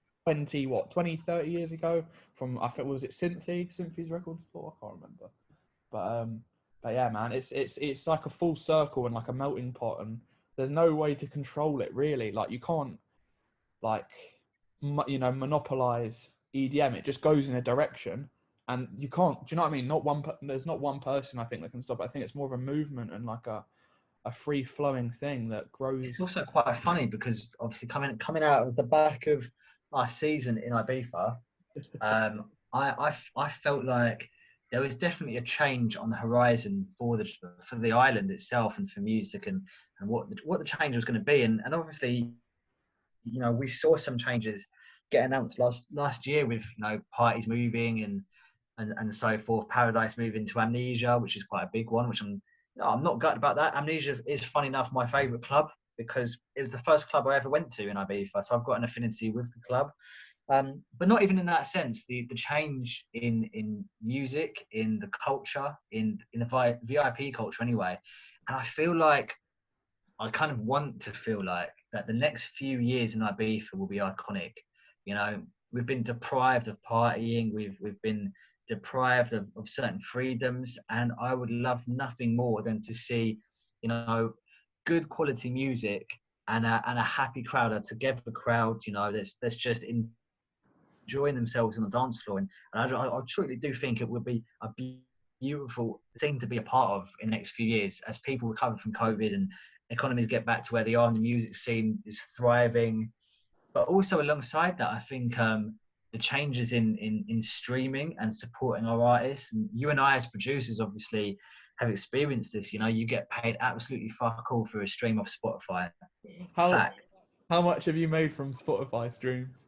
20, 30 years ago from, I think, was it Cynthy's record store? I can't remember. But yeah, man, it's like a full circle and like a melting pot, and there's no way to control it really. Like you can't like monopolize EDM. It just goes in a direction, and you can't. Do you know what I mean? There's not one person I think that can stop it. I think it's more of a movement and like a free flowing thing that grows. it's also quite funny because obviously coming out of the back of last season in Ibiza, I felt like there was definitely a change on the horizon for the island itself and for music, and what the change was going to be, and obviously we saw some changes get announced last year with parties moving and so forth. Paradise moving to Amnesia, which is quite a big one, which I'm not gutted about that. Amnesia is, funny enough, my favourite club because it was the first club I ever went to in Ibiza, so I've got an affinity with the club. But not even in that sense. The change in music, in the culture, in the VIP culture anyway, and I kind of want to feel like that the next few years in Ibiza will be iconic. We've been deprived of partying. We've been deprived of certain freedoms, and I would love nothing more than to see, good quality music and a happy crowd, a together crowd, that's just enjoying themselves on the dance floor. And I truly do think it would be a beautiful thing to be a part of in the next few years as people recover from COVID and economies get back to where they are and the music scene is thriving. But also alongside that, I think the changes in streaming and supporting our artists, and you and I as producers obviously have experienced this. You get paid absolutely fuck all for a stream off Spotify. Fact. How much have you made from Spotify streams?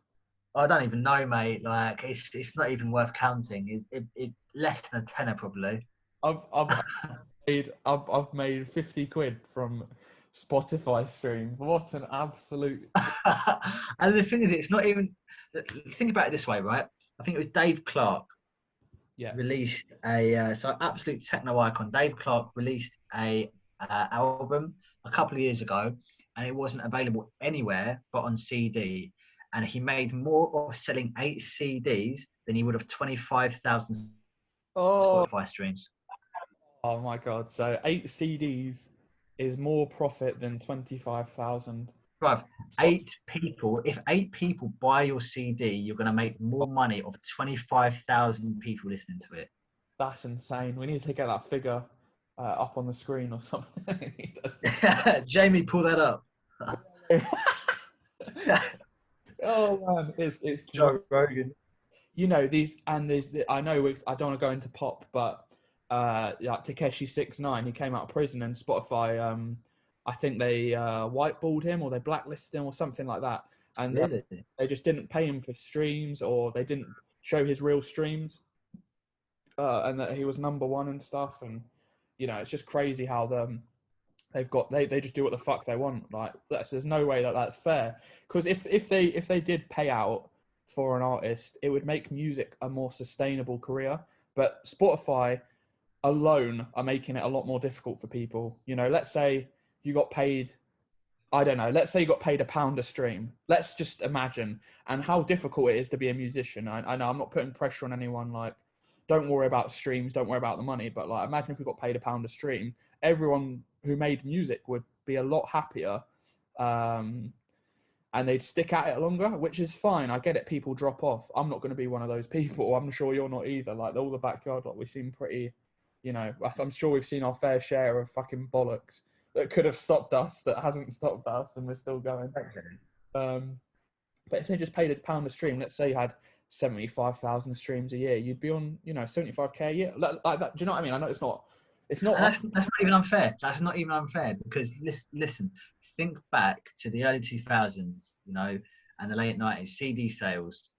I don't even know, mate. Like it's not even worth counting. It less than a tenner probably. I've made 50 quid from Spotify stream. What an absolute. And the thing is, it's not even. Think about it this way, right? I think it was Dave Clark released so absolute techno icon. Dave Clark released a album a couple of years ago, and it wasn't available anywhere but on CD. and he made more off selling 8 CDs than he would have 25,000 Oh, Spotify streams. oh my God. So 8 CDs is more profit than 25,000. Right, 8 people. If 8 people buy your CD, you're going to make more money of 25,000 people listening to it. That's insane. We need to get that figure up on the screen or something. Jamie, pull that up. Oh man, it's Joe Rogan. You know these, and there's I know I don't want to go into pop, but like Takeshi 6ix9ine, he came out of prison and Spotify, I think they whiteballed him or they blacklisted him or something like that, and Really? they just didn't pay him for streams, or they didn't show his real streams, and that he was #1 and stuff. And you know, it's just crazy how they just do what the fuck they want. Like there's no way that that's fair, because if they did pay out for an artist, it would make music a more sustainable career. But Spotify alone are making it a lot more difficult for people. You know, let's say you got paid, I don't know, let's say you got paid £1 a stream. Let's just imagine, and how difficult it is to be a musician. I know I'm not putting pressure on anyone, like, don't worry about streams, don't worry about the money, but like, imagine if we got paid £1 a stream, everyone who made music would be a lot happier, and they'd stick at it longer, which is fine. I get it, people drop off. I'm not going to be one of those people. I'm sure you're not either. Like, all the backyard, like, we seem pretty, you know, I'm sure we've seen our fair share of fucking bollocks that could have stopped us, that hasn't stopped us, and we're still going. But if they just paid £1 a stream, let's say you had 75,000 streams a year, you'd be on, you know, 75k a year, like that. Do you know what I mean? I know it's not. And that's not even unfair. That's not even unfair, because listen, think back to the early 2000s, you know, and the late 90s, CD sales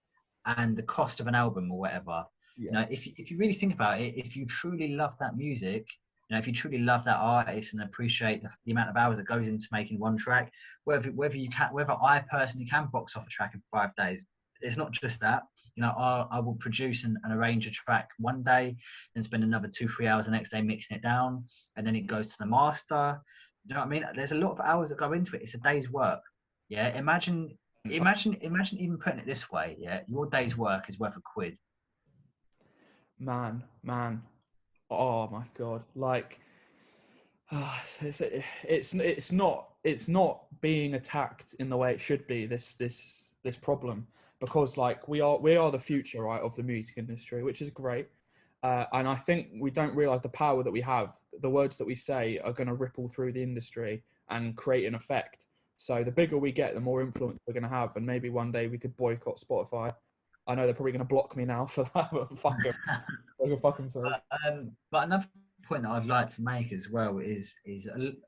and the cost of an album or whatever. Yeah. You know, if you really think about it, if you truly love that music, you know, if you truly love that artist and appreciate the amount of hours that goes into making one track, whether I personally can box off a track in 5 days, it's not just that. You know, I will produce and arrange a track one day, then spend another 2-3 hours the next day mixing it down, and then it goes to the master. You know what I mean? There's a lot of hours that go into it. It's a day's work. Yeah. Imagine even putting it this way. Yeah. Your day's work is worth £1. Man. Oh my God. Like, it's not being attacked in the way it should be, this problem, because like we are the future, right, of the music industry, which is great. And I think we don't realize the power that we have. The words that we say are going to ripple through the industry and create an effect. So the bigger we get, the more influence we're going to have. And maybe one day we could boycott Spotify. I know they're probably going to block me now for that, but fuck them. But another point that I'd like to make as well is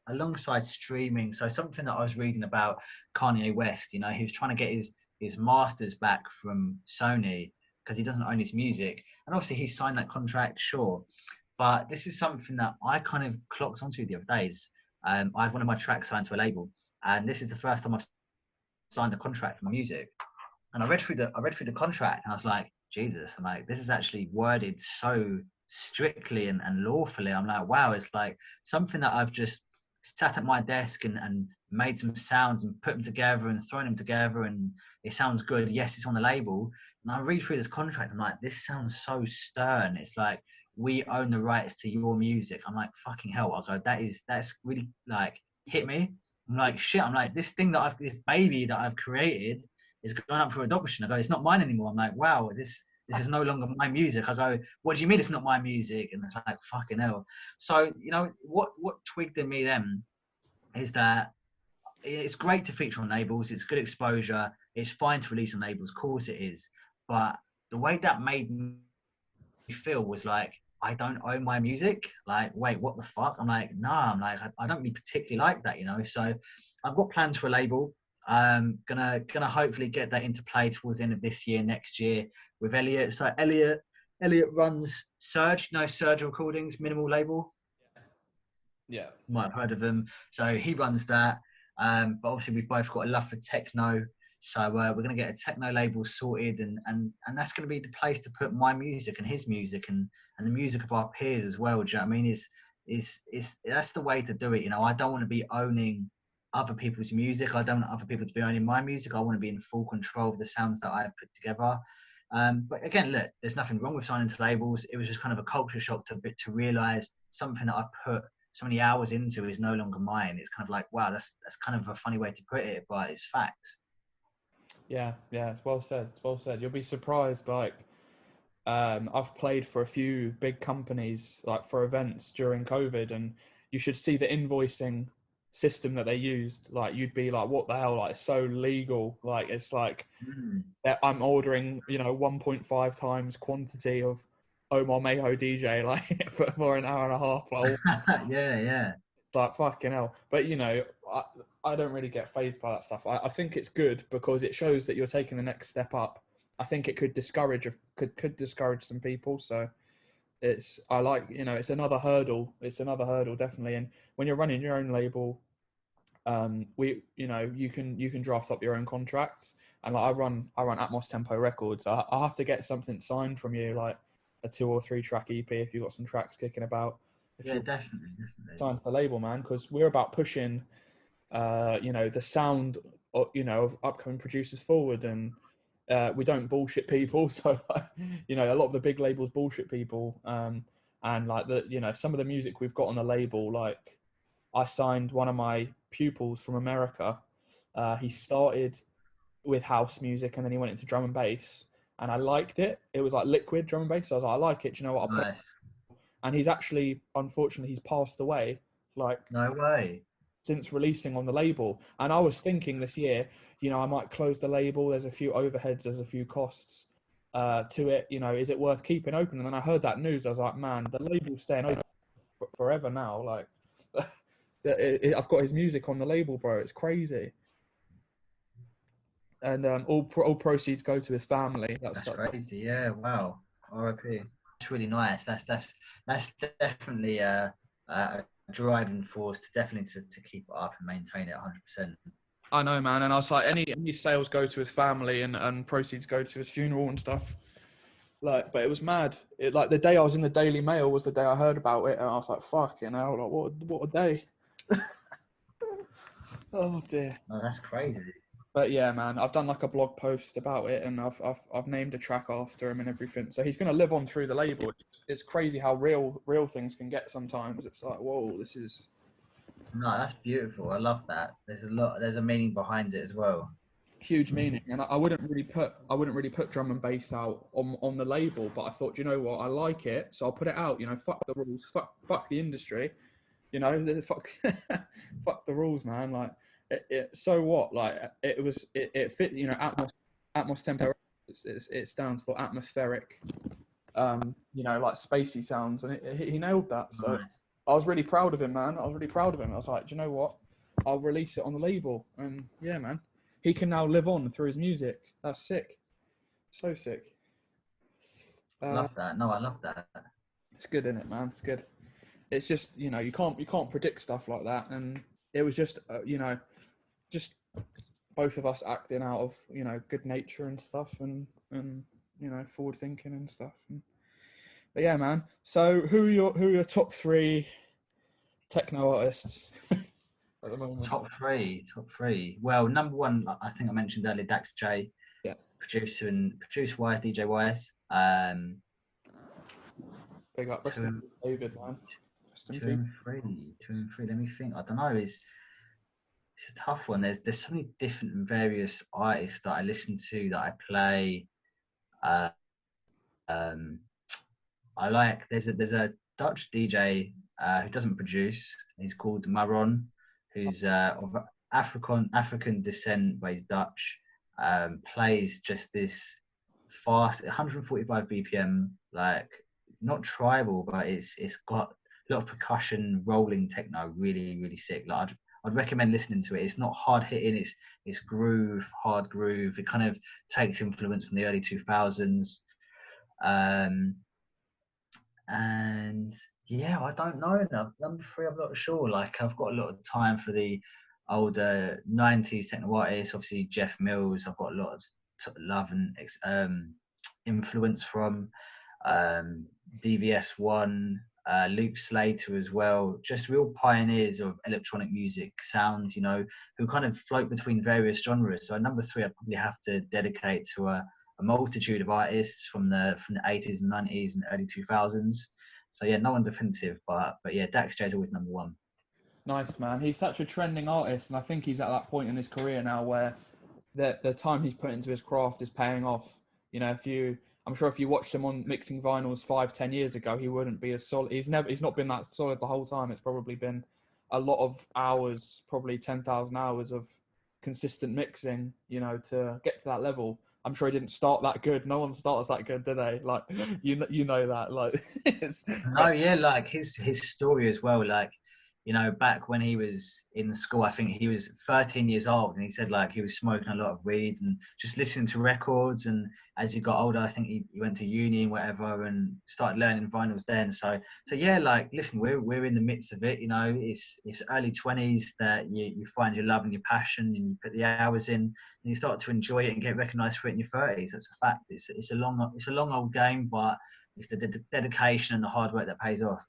alongside streaming. So something that I was reading about Kanye West, you know, he was trying to get his masters back from Sony because he doesn't own his music. And obviously he signed that contract, sure. But this is something that I kind of clocked onto the other days. I have one of my tracks signed to a label, and this is the first time I've signed a contract for my music. And I read through the contract, and I was like, Jesus, I'm like, this is actually worded so strictly and lawfully. I'm like, wow, it's like something that I've just sat at my desk and made some sounds and put them together and thrown them together, and it sounds good. Yes, it's on the label. And I read through this contract, I'm like, this sounds so stern. It's like, we own the rights to your music. I'm like, fucking hell. I go, that's really like hit me. I'm like, shit. I'm like, this baby that I've created is going up for adoption. I go, it's not mine anymore. I'm like, wow, this is no longer my music. I go, what do you mean it's not my music? And it's like, fucking hell. So, you know, what twigged in me then is that it's great to feature on labels. It's good exposure. It's fine to release on labels. Of course it is. But the way that made me feel was like, I don't own my music. Like, wait, what the fuck? I'm like, nah, I'm like, I don't really particularly like that, you know? So I've got plans for a label. Gonna hopefully get that into play towards the end of this year, next year with Elliot. So Elliot runs Surge, you know, Surge Recordings, minimal label. Yeah. You might have heard of him. So he runs that. But obviously we've both got a love for techno. So we're going to get a techno label sorted, and that's going to be the place to put my music and his music and the music of our peers as well. Do you know what I mean? Is that's the way to do it. You know, I don't want to be owning other people's music. I don't want other people to be owning my music. I want to be in full control of the sounds that I put together. But again, look, there's nothing wrong with signing to labels. It was just kind of a culture shock to realize something that I put so many hours into is no longer mine. It's kind of like, wow, that's kind of a funny way to put it, but it's facts. Yeah, it's well said. It's well said. You'll be surprised. Like, I've played for a few big companies, like for events during COVID, and you should see the invoicing system that they used. Like, you'd be like, what the hell? Like, it's so legal. Like, it's like I'm ordering, 1.5 times quantity of Omar Mayho DJ, like for an hour and a half. Like, Yeah. it's like fucking hell. But I don't really get fazed by that stuff. I think it's good because it shows that you're taking the next step up. I think it could discourage some people. So I like, it's another hurdle. It's another hurdle, definitely. And when you're running your own label, you can draft up your own contracts. And like I run Atmos Tempo Records. I have to get something signed from you, like a 2 or 3 track EP if you've got some tracks kicking about. If Yeah, you definitely. signed to the label, man, because we're about pushing the sound of upcoming producers forward, and we don't bullshit people. So a lot of the big labels bullshit people, and like some of the music we've got on the label, like I signed one of my pupils from America. He started with house music and then he went into drum and bass, and I liked it. It was like liquid drum and bass, so I was like, I like it. Do you know what? I'll put it. Nice. And he's actually, unfortunately, he's passed away. Like, No way. since releasing on the label. And I was thinking this year, I might close the label. There's a few overheads, there's a few costs to it. Is it worth keeping open? And then I heard that news. I was like, man, the label's staying open forever now. Like, I've got his music on the label, bro. It's crazy. And all proceeds go to his family. That's crazy. Yeah. Wow. RIP. It's really nice. That's definitely a driving force to keep it up and maintain it 100%. I know, man. And I was like, any sales go to his family, and proceeds go to his funeral and stuff. Like, but it was mad. Like the day I was in the Daily Mail was the day I heard about it, and I was like, fucking hell, like what a day. Oh dear. Oh, that's crazy. But yeah, man, I've done like a blog post about it, and I've named a track after him and everything. So he's gonna live on through the label. It's crazy how real things can get sometimes. It's like, whoa, this is. No, that's beautiful. I love that. There's a meaning behind it as well. Huge meaning, and I wouldn't really put drum and bass out on the label, but I thought, you know what, I like it, so I'll put it out. Fuck the rules, fuck the industry, fuck fuck the rules, man. Like so what? Like it fit. Atmos Tempo. It stands for atmospheric. Like spacey sounds, and he nailed that. So Nice. I was really proud of him, man. I was like, do you know what? I'll release it on the label, and yeah, man. He can now live on through his music. That's sick. So sick. Love that. No, I love that. It's good, isn't it, man? It's good. It's just, you can't predict stuff like that. And it was just, just both of us acting out of, good nature and stuff, and forward thinking and stuff. But yeah, man. So who are your top 3 techno artists? At the moment. Top three. Well, number one, I think I mentioned earlier, Dax J. Yeah. Producer wise, DJ wise. Big up, rest in David, man. Two and three. Let me think. I don't know. It's a tough one. There's so many different and various artists that I listen to, that I play. I like. There's a Dutch DJ who doesn't produce. He's called Maron, who's of African descent, but he's Dutch. Plays just this fast, 145 BPM, like not tribal, but it's got a lot of percussion, rolling techno, really really sick. Like I'd recommend listening to it. It's not hard hitting. It's hard groove. It kind of takes influence from the early 2000s. And yeah, I don't know. Number 3, I'm not sure. Like, I've got a lot of time for the older 90s techno artists. Obviously, Jeff Mills, I've got a lot of love and influence from. DVS1, Luke Slater as well, just real pioneers of electronic music sound, you know, who kind of float between various genres. So number three, I'd probably have to dedicate to a multitude of artists from the 80s and 90s and early 2000s. So yeah, no one definitive, but yeah, Dax J is always number one. Nice, man. He's such a trending artist, and I think he's at that point in his career now where the time he's put into his craft is paying off. You know, I'm sure if you watched him on mixing vinyls 5, 10 years ago, he wouldn't be as solid. He's not been that solid the whole time. It's probably been a lot of hours, probably 10,000 hours of consistent mixing, you know, to get to that level. I'm sure he didn't start that good. No one starts that good, do they? Like, you know that. Like, No, yeah, like his story as well. Like, you know, back when he was in school, I think he was 13 years old, and he said like he was smoking a lot of weed and just listening to records. And as he got older, I think he went to uni and whatever, and started learning vinyls then. So yeah, like listen, we're in the midst of it. You know, it's early 20s that you find your love and your passion, and you put the hours in, and you start to enjoy it and get recognised for it in your 30s. That's a fact. It's a long old game, but it's the dedication and the hard work that pays off.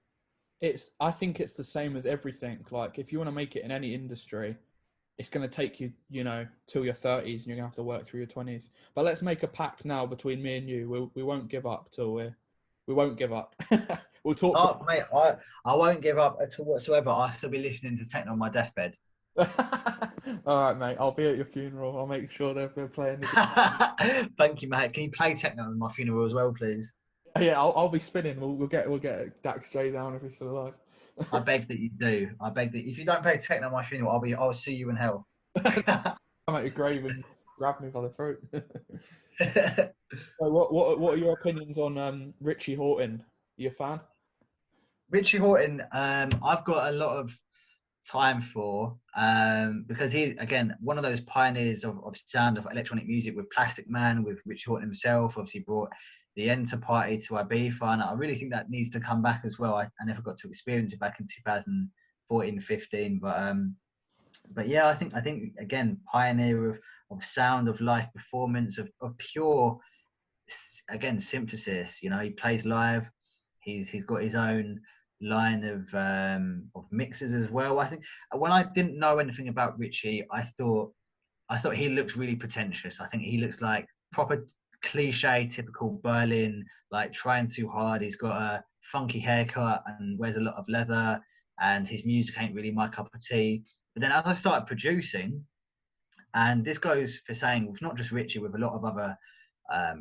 I think it's the same as everything. Like, if you want to make it in any industry, it's going to take you, you know, till your 30s, and you're going to have to work through your 20s. But let's make a pact now between me and you. We won't give up till we won't give up. We'll talk. Oh, mate, I won't give up at all whatsoever. I'll still be listening to techno on my deathbed. All right, mate. I'll be at your funeral. I'll make sure they're playing. Thank you, mate. Can you play techno in my funeral as well, please? Yeah, I'll be spinning. We'll get Dax J down if he's still alive. I beg that you do. I beg that if you don't play techno at my funeral, I'll see you in hell. I'm at your grave and grab me by the throat. So what are your opinions on Richie Hawtin? You a fan? Richie Hawtin, I've got a lot of time for because he again one of those pioneers of sound of electronic music with Plastic Man, with Richie Hawtin himself. Obviously brought the Enter Party to Ibiza, and I really think that needs to come back as well. I never got to experience it back in 2014, 15, but yeah, I think again pioneer of sound, of live performance, of pure again synthesis. You know, he plays live. He's got his own line of mixes as well. I think when I didn't know anything about Richie, I thought he looks really pretentious. I think he looks like proper cliche, typical Berlin, like trying too hard. He's got a funky haircut and wears a lot of leather, and his music ain't really my cup of tea. But then as I started producing, and this goes for saying with not just Richie, with a lot of other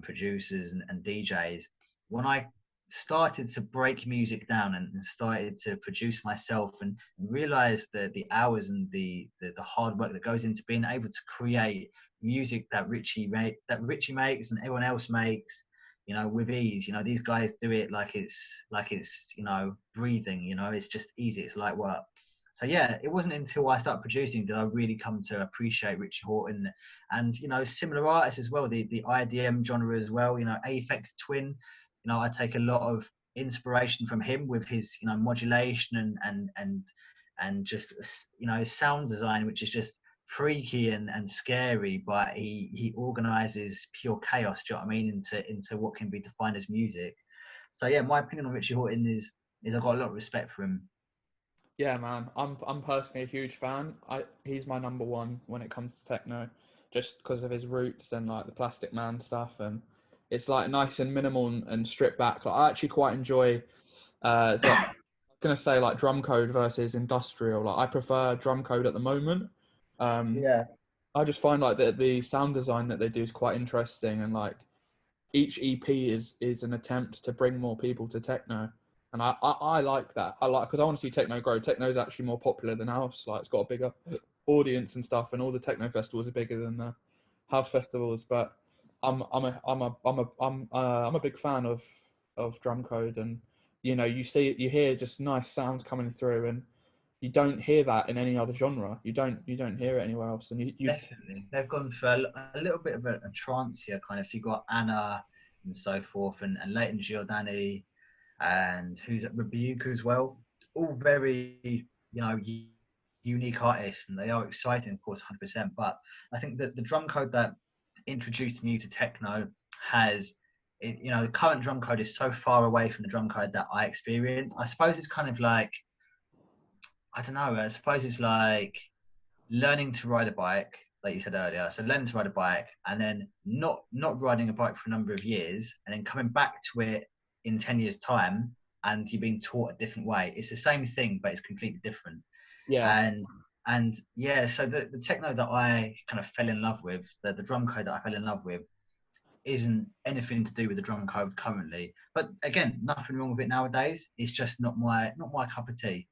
producers and DJs, when I started to break music down and started to produce myself and realize the hours and the hard work that goes into being able to create music that Richie makes and everyone else makes, you know, with ease. You know, these guys do it like it's you know, breathing. You know, it's just easy. It's like work. So yeah, it wasn't until I started producing did I really come to appreciate Richie Hawtin, and you know, similar artists as well, the IDM genre as well. You know, Aphex Twin. You know, I take a lot of inspiration from him with his, you know, modulation and just, you know, his sound design, which is just freaky and scary, but he organizes pure chaos, do you know what I mean, into what can be defined as music. So yeah, my opinion on Richie Hawtin is I've got a lot of respect for him. Yeah, man. I'm personally a huge fan. He's my number one when it comes to techno, just because of his roots and like the Plastic Man stuff, and it's like nice and minimal and stripped back. Like, I actually quite enjoy. I'm gonna say like drum code versus industrial. Like, I prefer drum code at the moment. Um, Yeah, I just find like the sound design that they do is quite interesting, and like each EP is an attempt to bring more people to techno, and I like that. I like, because I want to see techno grow. Techno is actually more popular than house. Like, it's got a bigger audience and stuff, and all the techno festivals are bigger than the house festivals. But I'm a big fan of drum code, and you know, you hear just nice sounds coming through, and you don't hear that in any other genre. You don't hear it anywhere else, and you definitely. They've gone for a little bit of a trance here, kind of. So you got Anna and so forth, and Leighton Giordani, and who's at Rebuke as well. All very, you know, unique artists, and they are exciting, of course, 100%. But I think that the drum code that introduced me to techno has the current drum code is so far away from the drum code that I experience. I suppose it's kind of like, I don't know. I suppose it's like learning to ride a bike, like you said earlier. So learning to ride a bike and then not riding a bike for a number of years and then coming back to it in 10 years time and you're being taught a different way. It's the same thing, but it's completely different. Yeah. And yeah, so the techno that I kind of fell in love with, the drum code that I fell in love with, isn't anything to do with the drum code currently. But again, nothing wrong with it nowadays. It's just not my cup of tea.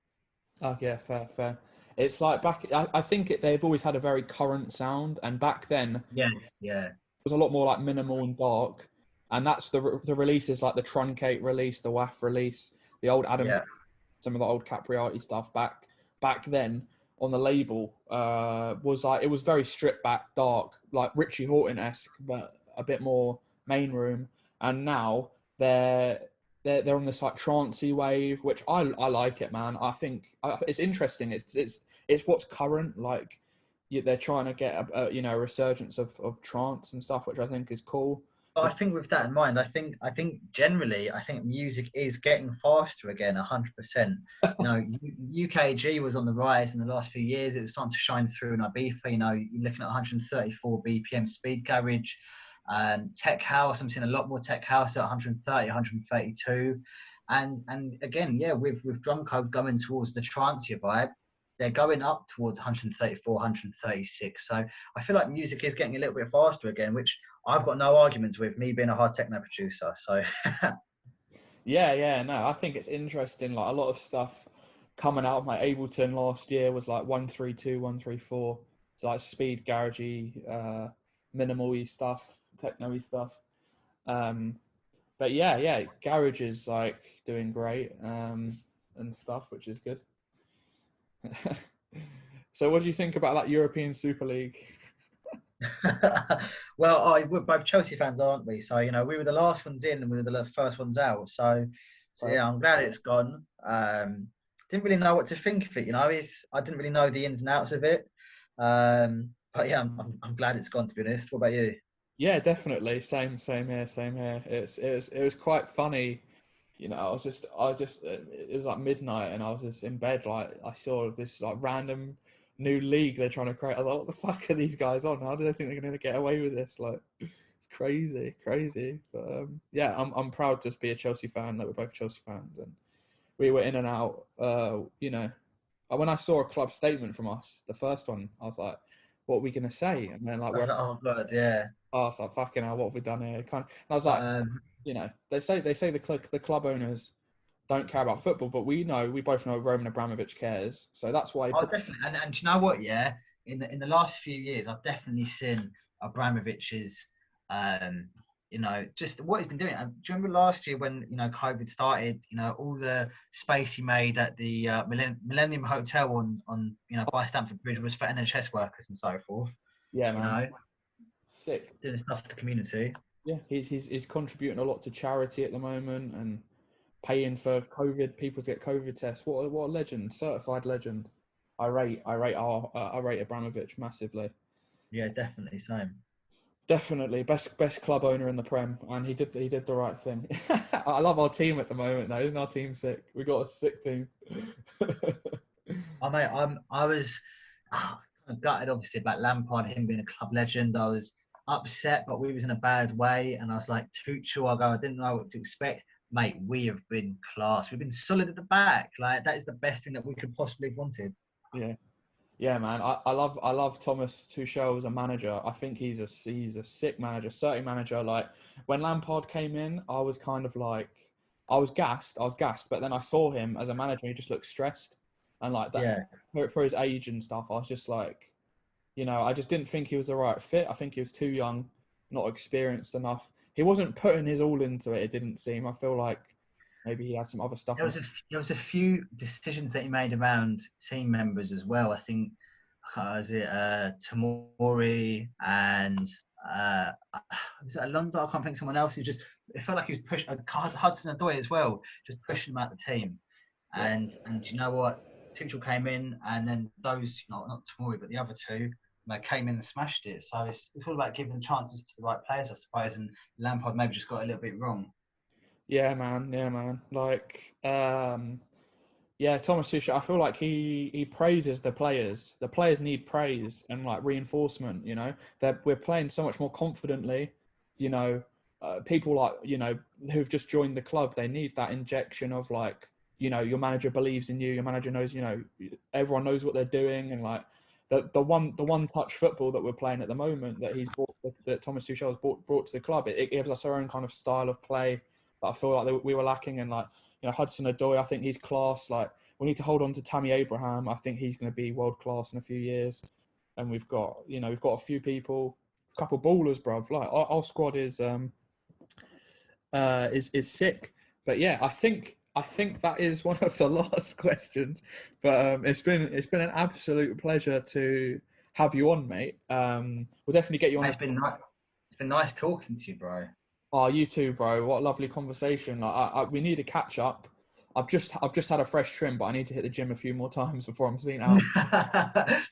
Oh yeah, fair. It's like back. I think they've always had a very current sound, and back then Yes, yeah, was a lot more like minimal and dark, and that's the releases like the Truncate release, the WAF release, the old Adam, yeah. some of the old Capriati stuff back then on the label was like, it was very stripped back, dark, like Richie Horton-esque, but a bit more main room. And now they're on this like trancey wave, which I like it, man. I think it's interesting. It's what's current, like. They're trying to get a resurgence of trance and stuff, which I think is cool. But I think with that in mind, I think generally, I think music is getting faster again, 100%. UKG was on the rise in the last few years. It was starting to shine through in Ibiza. You're looking at 134 BPM speed garage. Tech house, I'm seeing a lot more tech house at 130, 132. And again, yeah, with drum code going towards the trancier vibe, they're going up towards 134, 136. So I feel like music is getting a little bit faster again, which I've got no arguments with, me being a hard techno producer. So Yeah, no, I think it's interesting. Like a lot of stuff coming out of my Ableton last year was like 132, 134. So like speed garagey, minimal-y stuff, techno-y stuff. But yeah, garage is like doing great and stuff, which is good. So what do you think about that European Super League? well, we're both Chelsea fans, aren't we? So we were the last ones in and we were the first ones out. So Right. yeah, I'm glad it's gone. Didn't really know what to think of it. I didn't really know the ins and outs of it. But yeah, I'm glad it's gone. To be honest, what about you? Yeah, definitely. Same here. It was quite funny. I was just, it was like midnight and I was just in bed. Like I saw this like random new league they're trying to create. I was like, what the fuck are these guys on? How do they think they're going to get away with this? Like, it's crazy. But yeah, I'm proud to be a Chelsea fan. Like we're both Chelsea fans and we were in and out. When I saw a club statement from us, the first one, I was like, what are we going to say? And then like, I was like, oh god, yeah. I was like, fucking hell, what have we done here? And I was But like, they say the club owners don't care about football, but we both know Roman Abramovich cares. So that's why. oh, definitely. And do you know what? Yeah, in the last few years, I've definitely seen Abramovich's, just what he's been doing. And do you remember last year when COVID started? All the space he made at the Millennium Hotel on by Stamford Bridge was for NHS workers and so forth. Yeah, man. Sick. Doing stuff for the community. Yeah, he's contributing a lot to charity at the moment and paying for people to get COVID tests. What a legend, certified legend. I rate Abramovich massively. Yeah, definitely same. Definitely best club owner in the Prem, and he did the right thing. I love our team at the moment. Though, isn't our team sick? We got a sick team. I was gutted obviously about Lampard, him being a club legend. I was upset, but we was in a bad way, and I was like, Tuchel, I didn't know what to expect. Mate, we have been class. We've been solid at the back. Like that is the best thing that we could possibly have wanted. Yeah, man. I love Thomas Tuchel as a manager. I think he's a sick manager, certain manager. Like when Lampard came in, I was kind of like, I was gassed. But then I saw him as a manager. He just looked stressed, and like that for his age and stuff. I was just like, I just didn't think he was the right fit. I think he was too young, not experienced enough. He wasn't putting his all into it. It didn't seem. I feel like maybe he had some other stuff. There was a few decisions that he made around team members as well. I think was it Tomori and was it Alonso? I can't think of someone else. It felt like he was pushing Hudson Odoi as well, just pushing him out the team. And you know what? Tuchel came in, and then those, not Tomori, but the other two came in and smashed it. So it's all about giving chances to the right players, I suppose. And Lampard maybe just got a little bit wrong. Yeah, man. Yeah, man. Like, yeah, Thomas Tuchel. I feel like he praises the players. The players need praise and like reinforcement. You know, that we're playing so much more confidently. You know, people like who've just joined the club. They need that injection of like, your manager believes in you. Your manager knows. Everyone knows what they're doing, and like the one touch football that we're playing at the moment that he's brought, that Thomas Tuchel has brought to the club. It gives us our own kind of style of play that I feel like we were lacking. And like, Hudson-Odoi, I think he's class. Like, we need to hold on to Tammy Abraham. I think he's going to be world class in a few years. And we've got a few people, a couple of ballers, bruv. Like our squad is sick. But yeah, I think that is one of the last questions. But it's been an absolute pleasure to have you on, mate. We'll definitely get you on. It's been nice talking to you, bro. Oh, you too, bro. What a lovely conversation. Like, we need a catch up. I've just had a fresh trim, but I need to hit the gym a few more times before I'm seen out.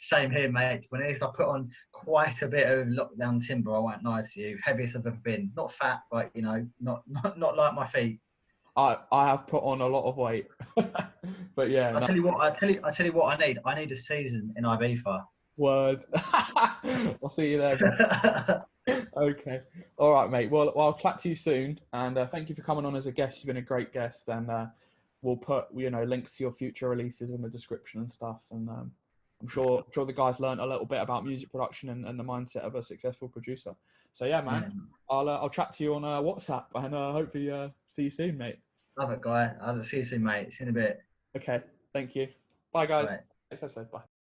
Same here, mate. When it is, I put on quite a bit of lockdown timber. I won't lie to you. Heaviest I've ever been. Not fat, but not like my feet. I have put on a lot of weight, but yeah. I tell you what I need. I need a season in Ibiza. Word. I'll see you there, bro. Okay. All right, mate. Well, I'll chat to you soon. And thank you for coming on as a guest. You've been a great guest. And we'll put, links to your future releases in the description and stuff. And I'm sure the guys learned a little bit about music production and the mindset of a successful producer. So yeah, man. Yeah. I'll chat to you on WhatsApp and hopefully see you soon, mate. Love it, guy. I'll see you soon, mate. See you in a bit. Okay. Thank you. Bye, guys. Bye. Next episode. Bye.